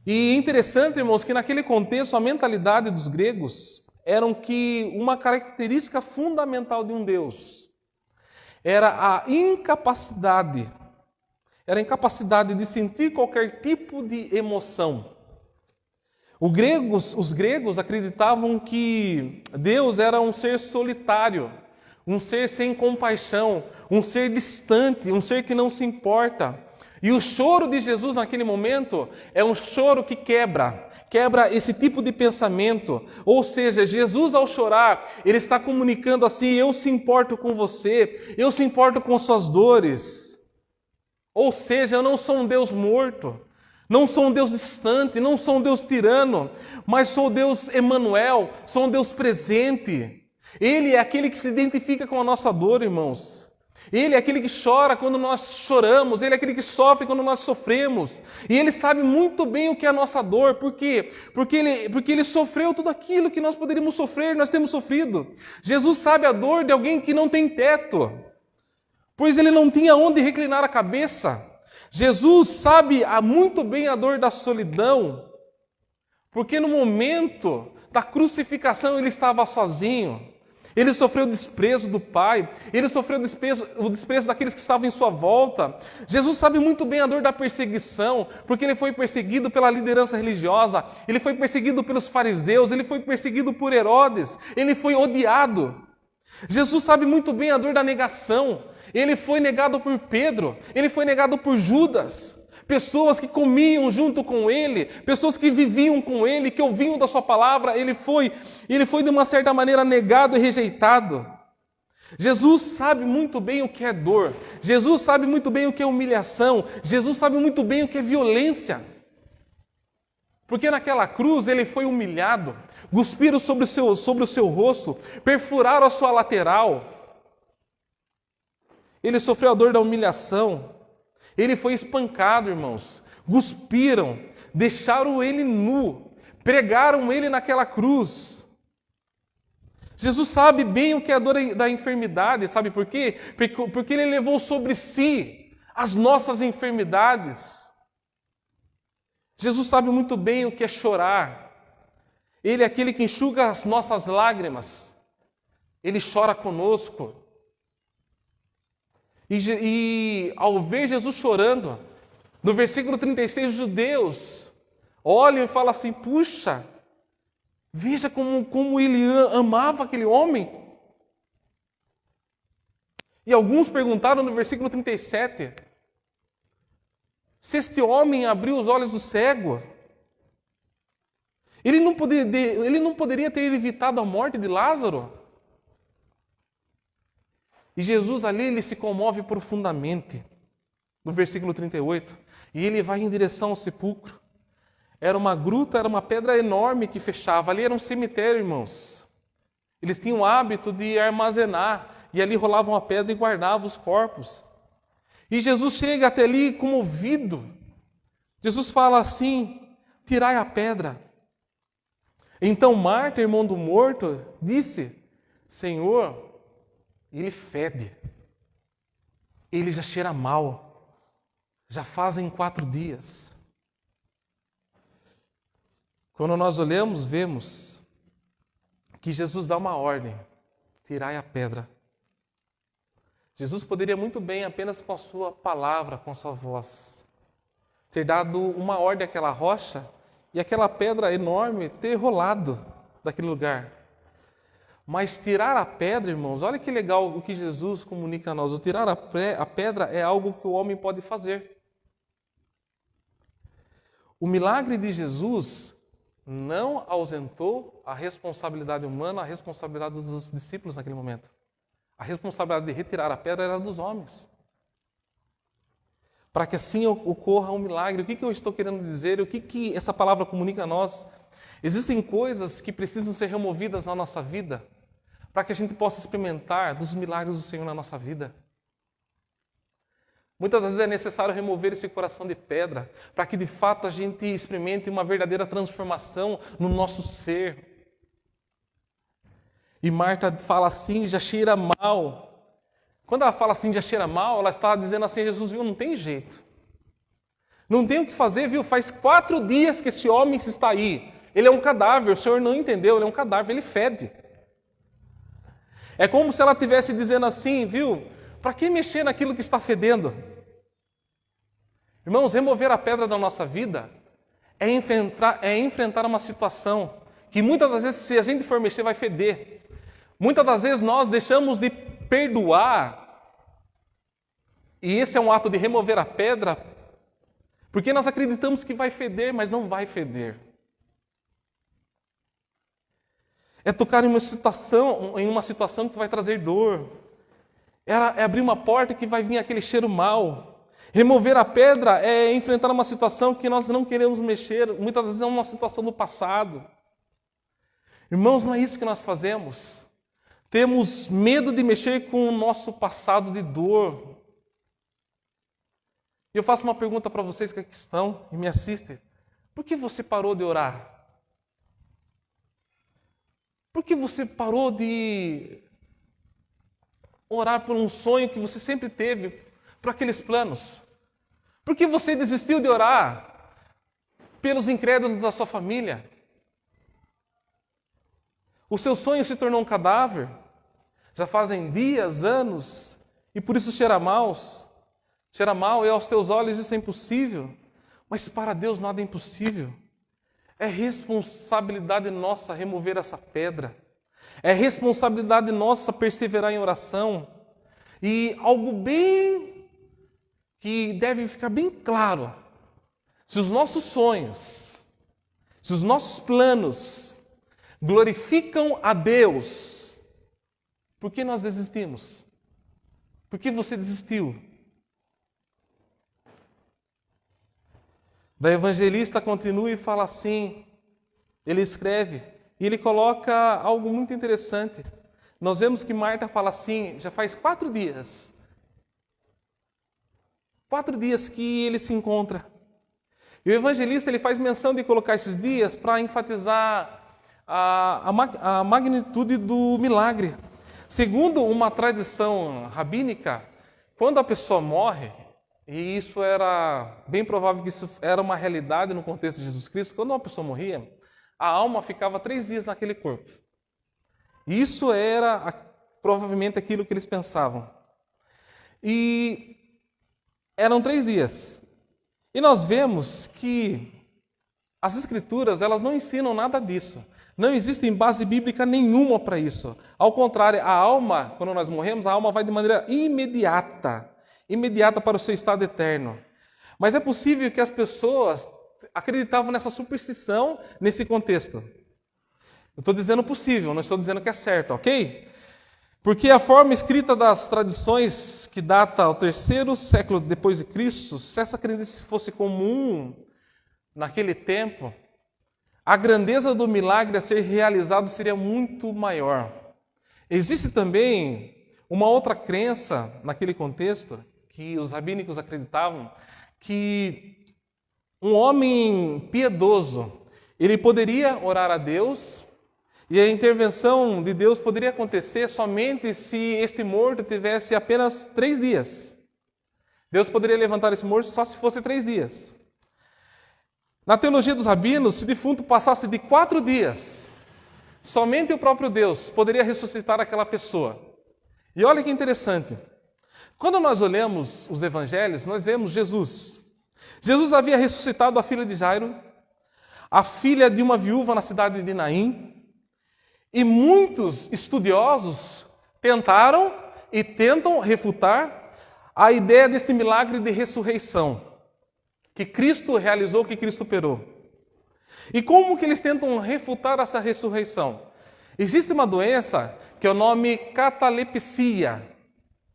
E interessante, irmãos, que naquele contexto a mentalidade dos gregos era que uma característica fundamental de um Deus era a incapacidade. Era a incapacidade de sentir qualquer tipo de emoção. Os gregos acreditavam que Deus era um ser solitário, um ser sem compaixão, um ser distante, um ser que não se importa. E o choro de Jesus naquele momento é um choro que quebra esse tipo de pensamento. Ou seja, Jesus ao chorar, ele está comunicando assim, eu se importo com você, eu se importo com suas dores. Ou seja, eu não sou um Deus morto, não sou um Deus distante, não sou um Deus tirano, mas sou Deus Emanuel, sou um Deus presente. Ele é aquele que se identifica com a nossa dor, irmãos. Ele é aquele que chora quando nós choramos, Ele é aquele que sofre quando nós sofremos. E Ele sabe muito bem o que é a nossa dor. Por quê? Porque ele sofreu tudo aquilo que nós poderíamos sofrer, nós temos sofrido. Jesus sabe a dor de alguém que não tem teto, pois Ele não tinha onde reclinar a cabeça. Jesus sabe muito bem a dor da solidão, porque no momento da crucificação Ele estava sozinho. Ele sofreu o desprezo do Pai, ele sofreu o desprezo daqueles que estavam em sua volta. Jesus sabe muito bem a dor da perseguição, porque ele foi perseguido pela liderança religiosa, ele foi perseguido pelos fariseus, ele foi perseguido por Herodes, ele foi odiado. Jesus sabe muito bem a dor da negação. Ele foi negado por Pedro, ele foi negado por Judas. Pessoas que comiam junto com ele, pessoas que viviam com ele, que ouviam da sua palavra, ele foi de uma certa maneira negado e rejeitado. Jesus sabe muito bem o que é dor, Jesus sabe muito bem o que é humilhação, Jesus sabe muito bem o que é violência. Porque naquela cruz ele foi humilhado, cuspiram sobre o seu rosto, perfuraram a sua lateral. Ele sofreu a dor da humilhação. Ele foi espancado, irmãos. Cuspiram, deixaram ele nu, pregaram ele naquela cruz. Jesus sabe bem o que é a dor da enfermidade, sabe por quê? Porque ele levou sobre si as nossas enfermidades. Jesus sabe muito bem o que é chorar. Ele é aquele que enxuga as nossas lágrimas. Ele chora conosco. E ao ver Jesus chorando, no versículo 36, os judeus olham e falam assim: puxa, veja como ele amava aquele homem. E alguns perguntaram no versículo 37, se este homem abriu os olhos do cego, ele não poderia ter evitado a morte de Lázaro? E Jesus ali, ele se comove profundamente, no versículo 38, e ele vai em direção ao sepulcro. Era uma gruta, era uma pedra enorme que fechava, ali era um cemitério, irmãos. Eles tinham o hábito de armazenar, e ali rolavam a pedra e guardavam os corpos. E Jesus chega até ali comovido. Jesus fala assim: tirai a pedra. Então Marta, irmão do morto, disse: Senhor, ele fede, ele já cheira mal, já fazem 4 dias. Quando nós olhamos, vemos que Jesus dá uma ordem: tirai a pedra. Jesus poderia muito bem, apenas com a sua palavra, com a sua voz, ter dado uma ordem àquela rocha e aquela pedra enorme ter rolado daquele lugar. Mas tirar a pedra, irmãos, olha que legal o que Jesus comunica a nós. O tirar a pedra é algo que o homem pode fazer. O milagre de Jesus não ausentou a responsabilidade humana, a responsabilidade dos discípulos naquele momento. A responsabilidade de retirar a pedra era dos homens. Para que assim ocorra um milagre. O que eu estou querendo dizer? O que essa palavra comunica a nós? Existem coisas que precisam ser removidas na nossa vida para que a gente possa experimentar dos milagres do Senhor na nossa vida. Muitas vezes é necessário remover esse coração de pedra para que de fato a gente experimente uma verdadeira transformação no nosso ser. E Marta fala assim: já cheira mal. Quando ela fala assim, já cheira mal, ela está dizendo assim: Jesus, viu, não tem jeito. Não tem o que fazer, viu? Faz 4 dias que esse homem está aí. Ele é um cadáver, o Senhor não entendeu, ele é um cadáver, ele fede. É como se ela estivesse dizendo assim: viu, para que mexer naquilo que está fedendo? Irmãos, remover a pedra da nossa vida é enfrentar uma situação que muitas das vezes, se a gente for mexer, vai feder. Muitas das vezes nós deixamos de perdoar, e esse é um ato de remover a pedra, porque nós acreditamos que vai feder, mas não vai feder. É tocar em uma situação que vai trazer dor. É abrir uma porta que vai vir aquele cheiro mau. Remover a pedra é enfrentar uma situação que nós não queremos mexer. Muitas vezes é uma situação do passado. Irmãos, não é isso que nós fazemos. Temos medo de mexer com o nosso passado de dor. E eu faço uma pergunta para vocês que aqui estão e me assistem. Por que você parou de orar? Por que você parou de orar por um sonho que você sempre teve, por aqueles planos? Por que você desistiu de orar pelos incrédulos da sua família? O seu sonho se tornou um cadáver? já fazem dias, anos, e por isso cheira mal. Cheira mal e aos teus olhos isso é impossível. Mas para Deus nada é impossível. É responsabilidade nossa remover essa pedra. É responsabilidade nossa perseverar em oração. E algo bem que deve ficar bem claro. Se os nossos sonhos, se os nossos planos glorificam a Deus, por que nós desistimos? Por que você desistiu? Da evangelista continua e fala assim, ele escreve, e ele coloca algo muito interessante. Nós vemos que Marta fala assim, já faz 4 dias. 4 dias que ele se encontra. E o evangelista ele faz menção de colocar esses dias para enfatizar a magnitude do milagre. Segundo uma tradição rabínica, quando a pessoa morre, e isso era bem provável que isso era uma realidade no contexto de Jesus Cristo, quando uma pessoa morria, a alma ficava 3 dias naquele corpo. Isso era provavelmente aquilo que eles pensavam. E eram 3 dias. E nós vemos que as Escrituras elas não ensinam nada disso. Não existe base bíblica nenhuma para isso. Ao contrário, a alma, quando nós morremos, a alma vai de maneira imediata para o seu estado eterno. Mas é possível que as pessoas acreditavam nessa superstição nesse contexto. Eu estou dizendo possível, não estou dizendo que é certo, ok? Porque a forma escrita das tradições que data ao 3º século depois de Cristo, se essa crença fosse comum naquele tempo, a grandeza do milagre a ser realizado seria muito maior. Existe também uma outra crença naquele contexto, que os rabínicos acreditavam, que um homem piedoso, ele poderia orar a Deus e a intervenção de Deus poderia acontecer somente se este morto tivesse apenas 3 dias. Deus poderia levantar esse morto só se fosse 3 dias. Na teologia dos rabinos, se o defunto passasse de 4 dias, somente o próprio Deus poderia ressuscitar aquela pessoa. E olha que interessante. Quando nós olhamos os evangelhos, nós vemos Jesus. Jesus havia ressuscitado a filha de Jairo, a filha de uma viúva na cidade de Naim, e muitos estudiosos tentaram e tentam refutar a ideia deste milagre de ressurreição, que Cristo realizou, que Cristo operou. E como que eles tentam refutar essa ressurreição? Existe uma doença que é o nome catalepsia.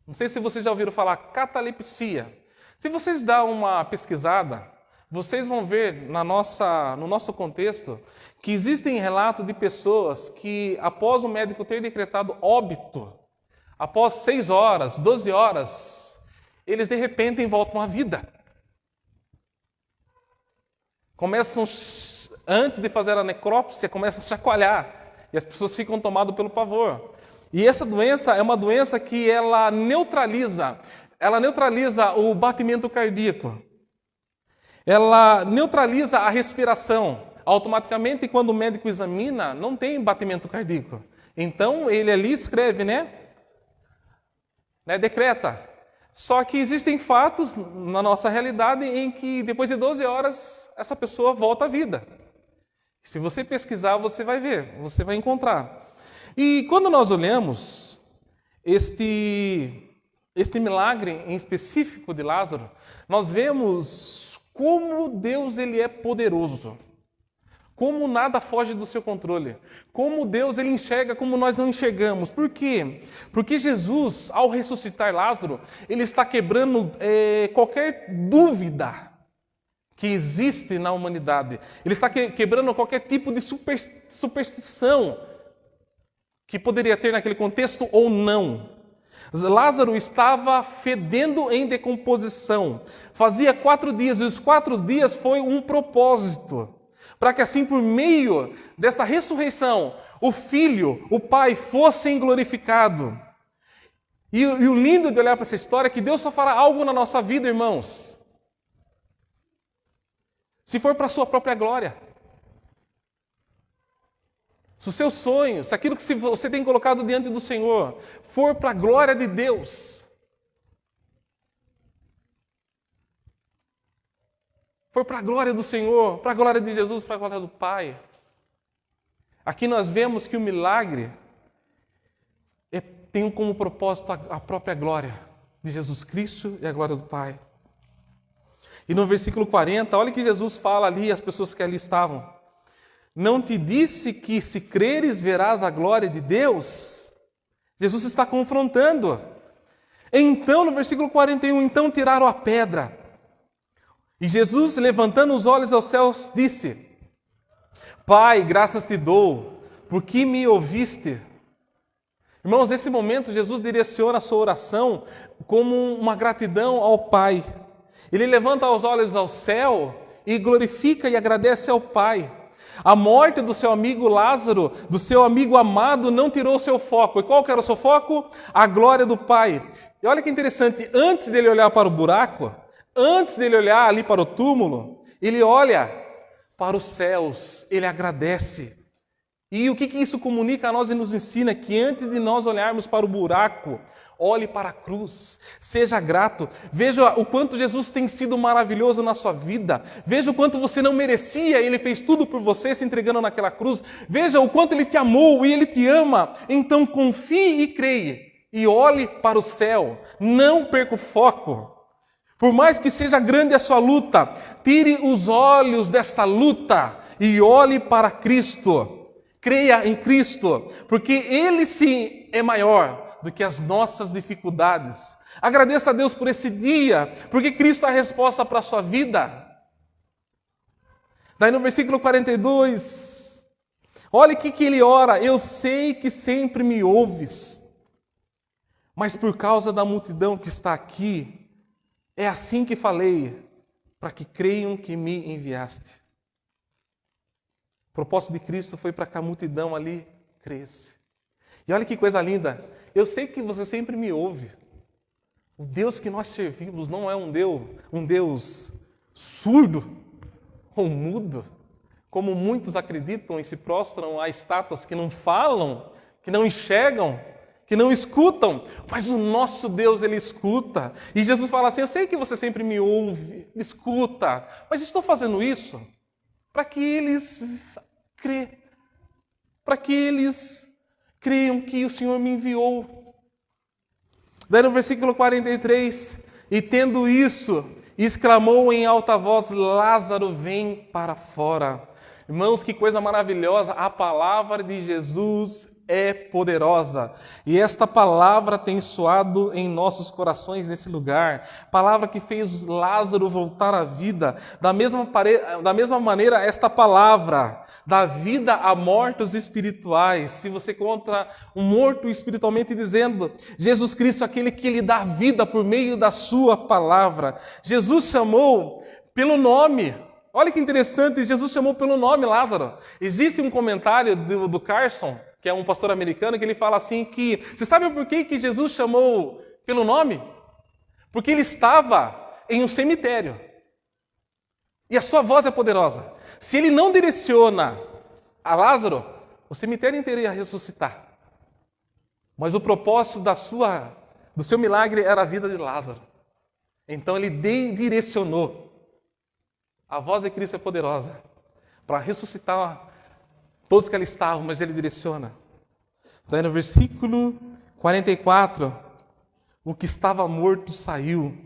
Não sei se vocês já ouviram falar catalepsia. Se vocês dão uma pesquisada, vocês vão ver no nosso contexto que existem relatos de pessoas que, após o médico ter decretado óbito, após 6 horas, 12 horas, eles de repente voltam à vida. Começam, antes de fazer a necrópsia, começam a chacoalhar e as pessoas ficam tomadas pelo pavor. E essa doença é uma doença que ela neutraliza o batimento cardíaco. Ela neutraliza a respiração. Automaticamente, quando o médico examina, não tem batimento cardíaco. Então, ele ali escreve, decreta. Só que existem fatos na nossa realidade em que depois de 12 horas, essa pessoa volta à vida. Se você pesquisar, você vai ver, você vai encontrar. E quando nós olhamos este milagre em específico de Lázaro, nós vemos como Deus ele é poderoso. Como nada foge do seu controle. Como Deus ele enxerga como nós não enxergamos. Por quê? Porque Jesus, ao ressuscitar Lázaro, ele está quebrando qualquer dúvida que existe na humanidade. Ele está quebrando qualquer tipo de superstição que poderia ter naquele contexto ou não. Lázaro estava fedendo em decomposição. Fazia 4 dias, e os 4 dias foi um propósito. Para que assim, por meio dessa ressurreição, o Filho, o Pai, fossem glorificados. E o lindo de olhar para essa história é que Deus só fará algo na nossa vida, irmãos, se for para a sua própria glória. se os seus sonhos, se aquilo que você tem colocado diante do Senhor for para a glória de Deus, for para a glória do Senhor, para a glória de Jesus, para a glória do Pai. Aqui nós vemos que o milagre tem como propósito a própria glória de Jesus Cristo e a glória do Pai. E no versículo 40, olha que Jesus fala ali às pessoas que ali estavam. Não te disse que se creres verás a glória de Deus? Jesus está confrontando. Então, no versículo 41, então tiraram a pedra. E Jesus, levantando os olhos aos céus, disse: Pai, graças te dou, porque me ouviste. Irmãos, nesse momento, Jesus direciona a sua oração como uma gratidão ao Pai. Ele levanta os olhos ao céu e glorifica e agradece ao Pai. A morte do seu amigo Lázaro, do seu amigo amado, não tirou o seu foco. E qual que era o seu foco? A glória do Pai. E olha que interessante, antes dele olhar para o buraco, antes dele olhar ali para o túmulo, ele olha para os céus, ele agradece. E o que isso comunica a nós e nos ensina? Que antes de nós olharmos para o buraco, olhe para a cruz, seja grato, veja o quanto Jesus tem sido maravilhoso na sua vida, veja o quanto você não merecia, Ele fez tudo por você se entregando naquela cruz, veja o quanto Ele te amou e Ele te ama, então confie e creia, e olhe para o céu, não perca o foco. Por mais que seja grande a sua luta, tire os olhos dessa luta e olhe para Cristo, creia em Cristo, porque Ele sim é maior do que as nossas dificuldades. Agradeça a Deus por esse dia, porque Cristo é a resposta para a sua vida. Daí no versículo 42, olha o que ele ora: eu sei que sempre me ouves, mas por causa da multidão que está aqui, é assim que falei, para que creiam que me enviaste. O propósito de Cristo foi para que a multidão ali cresça. E olha que coisa linda, eu sei que você sempre me ouve. O Deus que nós servimos não é um Deus surdo ou mudo, como muitos acreditam e se prostram a estátuas que não falam, que não enxergam, que não escutam, mas o nosso Deus, Ele escuta. E Jesus fala assim: eu sei que você sempre me ouve, me escuta, mas estou fazendo isso para que eles creiam que o Senhor me enviou. Daí no versículo 43, e tendo isso, exclamou em alta voz: Lázaro, vem para fora. Irmãos, que coisa maravilhosa, a palavra de Jesus é poderosa. E esta palavra tem soado em nossos corações nesse lugar. Palavra que fez Lázaro voltar à vida. Da mesma maneira, esta palavra dá vida a mortos espirituais. Se você encontra um morto espiritualmente dizendo: Jesus Cristo, aquele que lhe dá vida por meio da sua palavra. Jesus chamou pelo nome. Olha que interessante, Jesus chamou pelo nome Lázaro. Existe um comentário do Carson, que é um pastor americano, que ele fala assim que... Você sabe por que Jesus chamou pelo nome? Porque ele estava em um cemitério. E a sua voz é poderosa. Se ele não direciona a Lázaro, o cemitério inteiro ia ressuscitar. Mas o propósito do seu milagre era a vida de Lázaro. Então ele direcionou. A voz de Cristo é poderosa para ressuscitar todos que ali estavam, mas ele direciona. Daí no versículo 44, o que estava morto saiu,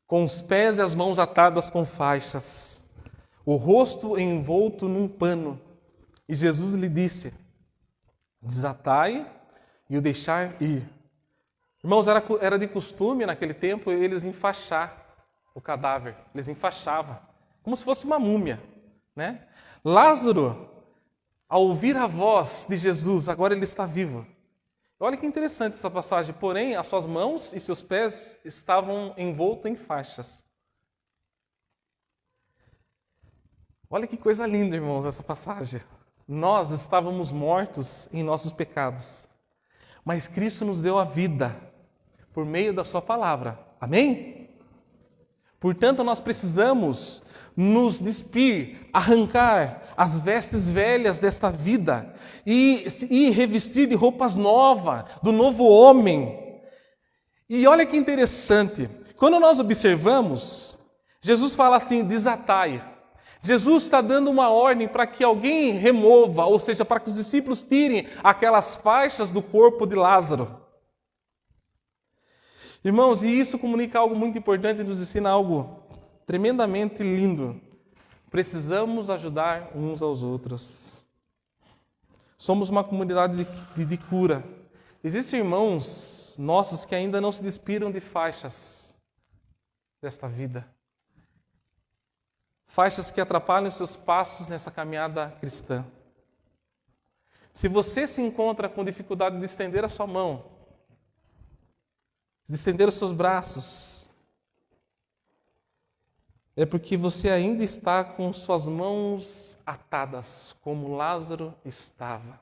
com os pés e as mãos atadas com faixas, o rosto envolto num pano. E Jesus lhe disse: desatai e o deixar ir. Irmãos, era de costume naquele tempo eles enfaixar o cadáver, eles enfaixavam, como se fosse uma múmia, né? Lázaro, ao ouvir a voz de Jesus, agora ele está vivo. Olha que interessante essa passagem. Porém, as suas mãos e seus pés estavam envoltos em faixas. Olha que coisa linda, irmãos, essa passagem. Nós estávamos mortos em nossos pecados, mas Cristo nos deu a vida por meio da sua palavra. Amém? Portanto, nós precisamos nos despir, arrancar as vestes velhas desta vida e revestir de roupas novas, do novo homem. E olha que interessante, quando nós observamos, Jesus fala assim, desatai. Jesus está dando uma ordem para que alguém remova, ou seja, para que os discípulos tirem aquelas faixas do corpo de Lázaro. Irmãos, e isso comunica algo muito importante e nos ensina algo tremendamente lindo. Precisamos ajudar uns aos outros. Somos uma comunidade de cura. Existem irmãos nossos que ainda não se despiram de faixas desta vida. Faixas que atrapalham os seus passos nessa caminhada cristã. Se você se encontra com dificuldade de estender a sua mão, de estender os seus braços, é porque você ainda está com suas mãos atadas, como Lázaro estava.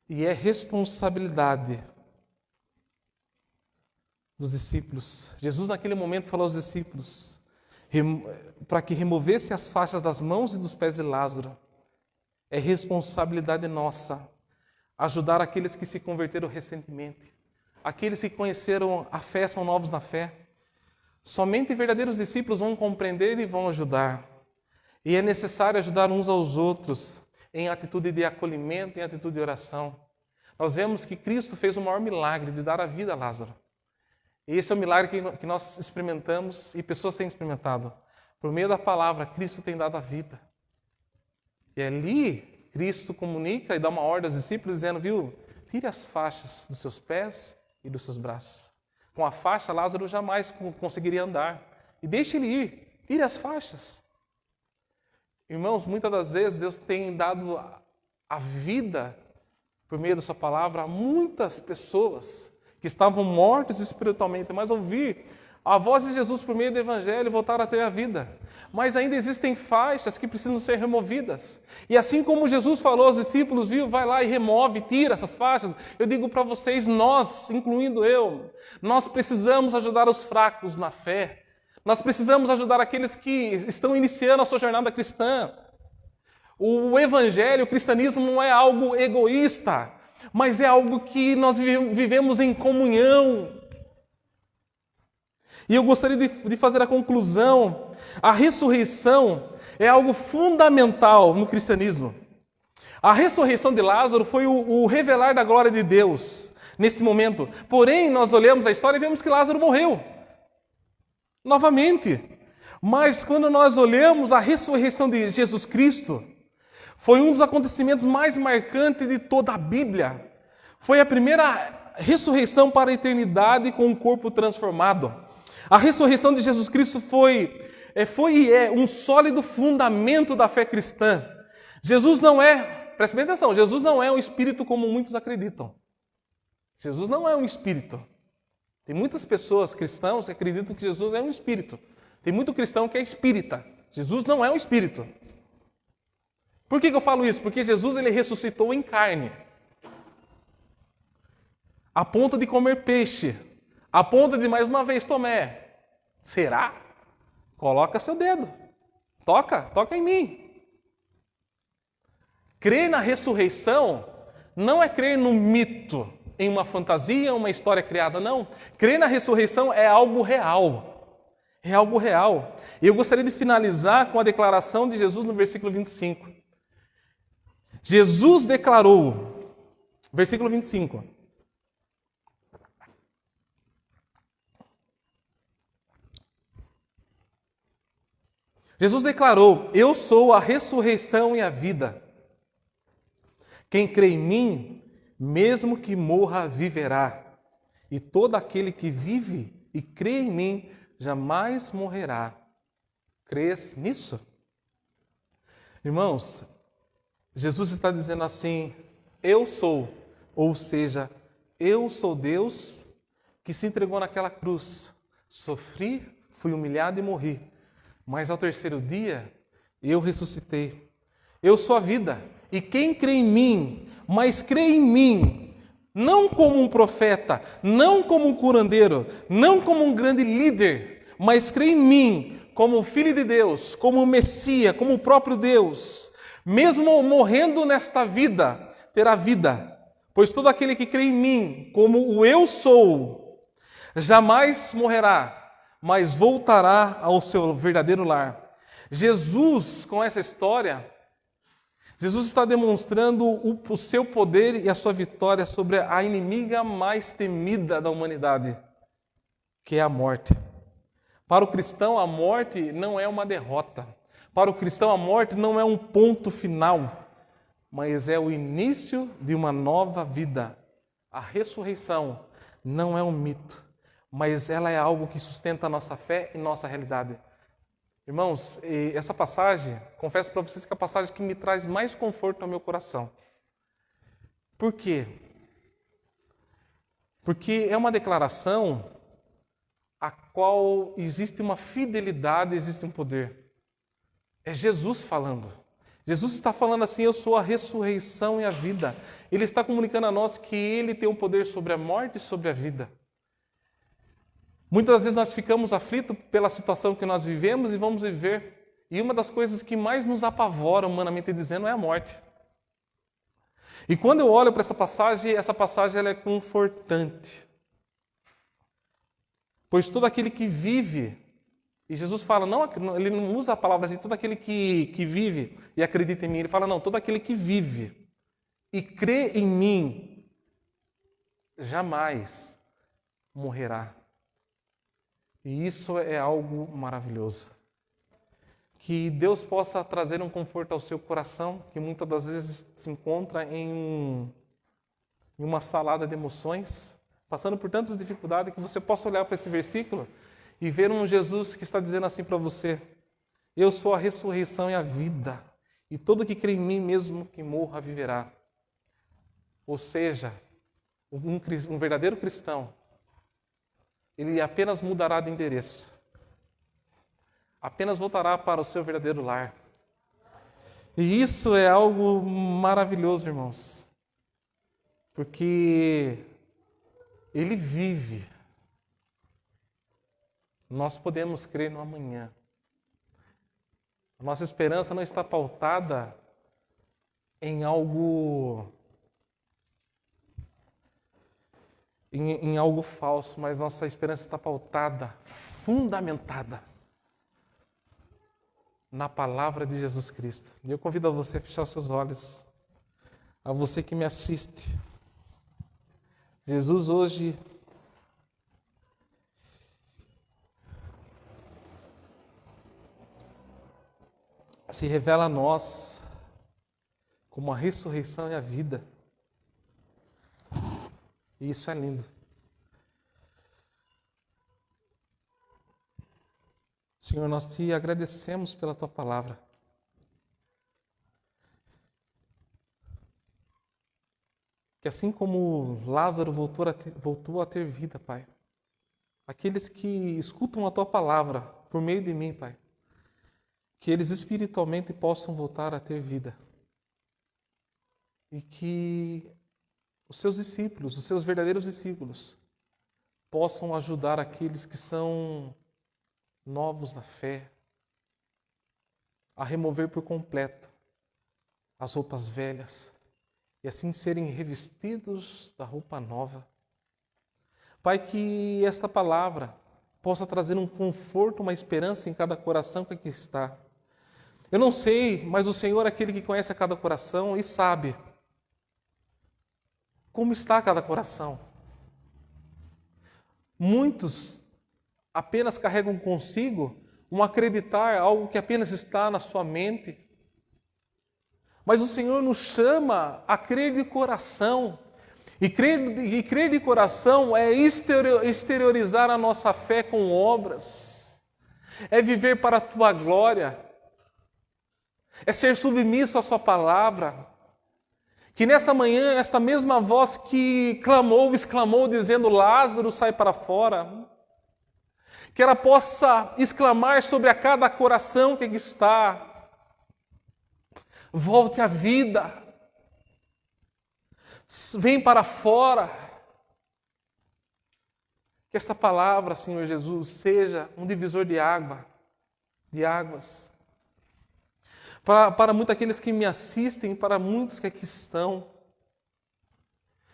E é responsabilidade dos discípulos. Jesus naquele momento falou aos discípulos para que removesse as faixas das mãos e dos pés de Lázaro. É responsabilidade nossa ajudar aqueles que se converteram recentemente, aqueles que conheceram a fé, são novos na fé. Somente verdadeiros discípulos vão compreender e vão ajudar. E é necessário ajudar uns aos outros em atitude de acolhimento, em atitude de oração. Nós vemos que Cristo fez o maior milagre de dar a vida a Lázaro. E esse é o milagre que nós experimentamos e pessoas têm experimentado. Por meio da palavra, Cristo tem dado a vida. E ali, Cristo comunica e dá uma ordem aos discípulos dizendo, viu, tire as faixas dos seus pés e dos seus braços. Com a faixa, Lázaro jamais conseguiria andar. E deixe ele ir, tire as faixas. Irmãos, muitas das vezes Deus tem dado a vida por meio da sua palavra a muitas pessoas que estavam mortos espiritualmente, mas ouvir a voz de Jesus por meio do Evangelho voltaram a ter a vida. Mas ainda existem faixas que precisam ser removidas. E assim como Jesus falou aos discípulos, viu, vai lá e remove, tira essas faixas. Eu digo para vocês, nós, incluindo eu, nós precisamos ajudar os fracos na fé. Nós precisamos ajudar aqueles que estão iniciando a sua jornada cristã. O Evangelho, o cristianismo não é algo egoísta, mas é algo que nós vivemos em comunhão. E eu gostaria de fazer a conclusão. A ressurreição é algo fundamental no cristianismo. A ressurreição de Lázaro foi o revelar da glória de Deus nesse momento. Porém, nós olhamos a história e vemos que Lázaro morreu. Novamente. Mas quando nós olhamos a ressurreição de Jesus Cristo, foi um dos acontecimentos mais marcantes de toda a Bíblia. Foi a primeira ressurreição para a eternidade com um corpo transformado. A ressurreição de Jesus Cristo foi e é um sólido fundamento da fé cristã. Jesus não é, preste bem atenção, Jesus não é um espírito como muitos acreditam. Jesus não é um espírito. Tem muitas pessoas cristãos que acreditam que Jesus é um espírito. Tem muito cristão que é espírita. Jesus não é um espírito. Por que eu falo isso? Porque Jesus ele ressuscitou em carne. A ponto de comer peixe. A ponto de, mais uma vez, Tomé, será? Coloca seu dedo. Toca em mim. Crer na ressurreição não é crer no mito, em uma fantasia, uma história criada, não. Crer na ressurreição é algo real. É algo real. E eu gostaria de finalizar com a declaração de Jesus no versículo 25. Jesus declarou, versículo 25. Jesus declarou, eu sou a ressurreição e a vida. Quem crê em mim, mesmo que morra, viverá. E todo aquele que vive e crê em mim, jamais morrerá. Crês nisso? Irmãos, Jesus está dizendo assim, eu sou, ou seja, eu sou Deus que se entregou naquela cruz. Sofri, fui humilhado e morri. Mas ao terceiro dia, eu ressuscitei. Eu sou a vida. E quem crê em mim, mas crê em mim, não como um profeta, não como um curandeiro, não como um grande líder, mas crê em mim como o Filho de Deus, como o Messias, como o próprio Deus, mesmo morrendo nesta vida, terá vida. Pois todo aquele que crê em mim, como o eu sou, jamais morrerá, mas voltará ao seu verdadeiro lar. Jesus, com essa história, Jesus está demonstrando o seu poder e a sua vitória sobre a inimiga mais temida da humanidade, que é a morte. Para o cristão, a morte não é uma derrota. Para o cristão, a morte não é um ponto final, mas é o início de uma nova vida. A ressurreição não é um mito, mas ela é algo que sustenta a nossa fé e nossa realidade. Irmãos, essa passagem, confesso para vocês que é a passagem que me traz mais conforto ao meu coração. Por quê? Porque é uma declaração a qual existe uma fidelidade, existe um poder. É Jesus falando. Jesus está falando assim: eu sou a ressurreição e a vida. Ele está comunicando a nós que Ele tem o poder sobre a morte e sobre a vida. Muitas das vezes nós ficamos aflitos pela situação que nós vivemos e vamos viver. E uma das coisas que mais nos apavora, humanamente dizendo, é a morte. E quando eu olho para essa passagem ela é confortante. Pois todo aquele que vive, e Jesus fala, não, ele não usa a palavra assim, todo aquele que vive e acredita em mim, ele fala, não, todo aquele que vive e crê em mim, jamais morrerá. E isso é algo maravilhoso. Que Deus possa trazer um conforto ao seu coração, que muitas das vezes se encontra em uma salada de emoções, passando por tantas dificuldades, que você possa olhar para esse versículo e ver um Jesus que está dizendo assim para você: eu sou a ressurreição e a vida, e todo que crê em mim, mesmo que morra, viverá. Ou seja, um verdadeiro cristão, ele apenas mudará de endereço, apenas voltará para o seu verdadeiro lar. E isso é algo maravilhoso, irmãos, porque ele vive. Nós podemos crer no amanhã. A nossa esperança não está pautada em algo falso, mas nossa esperança está pautada, fundamentada na palavra de Jesus Cristo. E eu convido a você a fechar os seus olhos, a você que me assiste. Jesus hoje se revela a nós como a ressurreição e a vida. E isso é lindo. Senhor, nós te agradecemos pela tua palavra. Que assim como Lázaro voltou a ter vida, Pai, aqueles que escutam a tua palavra por meio de mim, Pai, que eles espiritualmente possam voltar a ter vida. E que os seus discípulos, os seus verdadeiros discípulos, possam ajudar aqueles que são novos na fé a remover por completo as roupas velhas e assim serem revestidos da roupa nova. Pai, que esta palavra possa trazer um conforto, uma esperança em cada coração que aqui está. Eu não sei, mas o Senhor é aquele que conhece a cada coração e sabe como está cada coração. Muitos apenas carregam consigo um acreditar, algo que apenas está na sua mente. Mas o Senhor nos chama a crer de coração. E crer de coração é exteriorizar a nossa fé com obras. É viver para a tua glória. É ser submisso à sua palavra. Que nessa manhã, esta mesma voz que exclamou, dizendo: Lázaro, sai para fora, que ela possa exclamar sobre a cada coração que aqui está: volte à vida, vem para fora. Que esta palavra, Senhor Jesus, seja um divisor de água, de águas. Para muitos aqueles que me assistem, para muitos que aqui estão,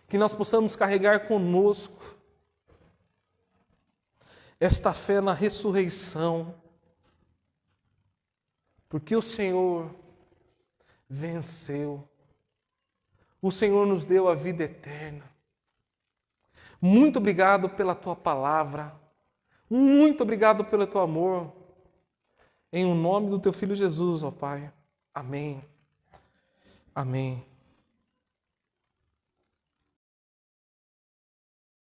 que nós possamos carregar conosco esta fé na ressurreição, porque o Senhor venceu, o Senhor nos deu a vida eterna. Muito obrigado pela tua palavra, muito obrigado pelo teu amor, em o nome do teu Filho Jesus, ó Pai. Amém. Amém.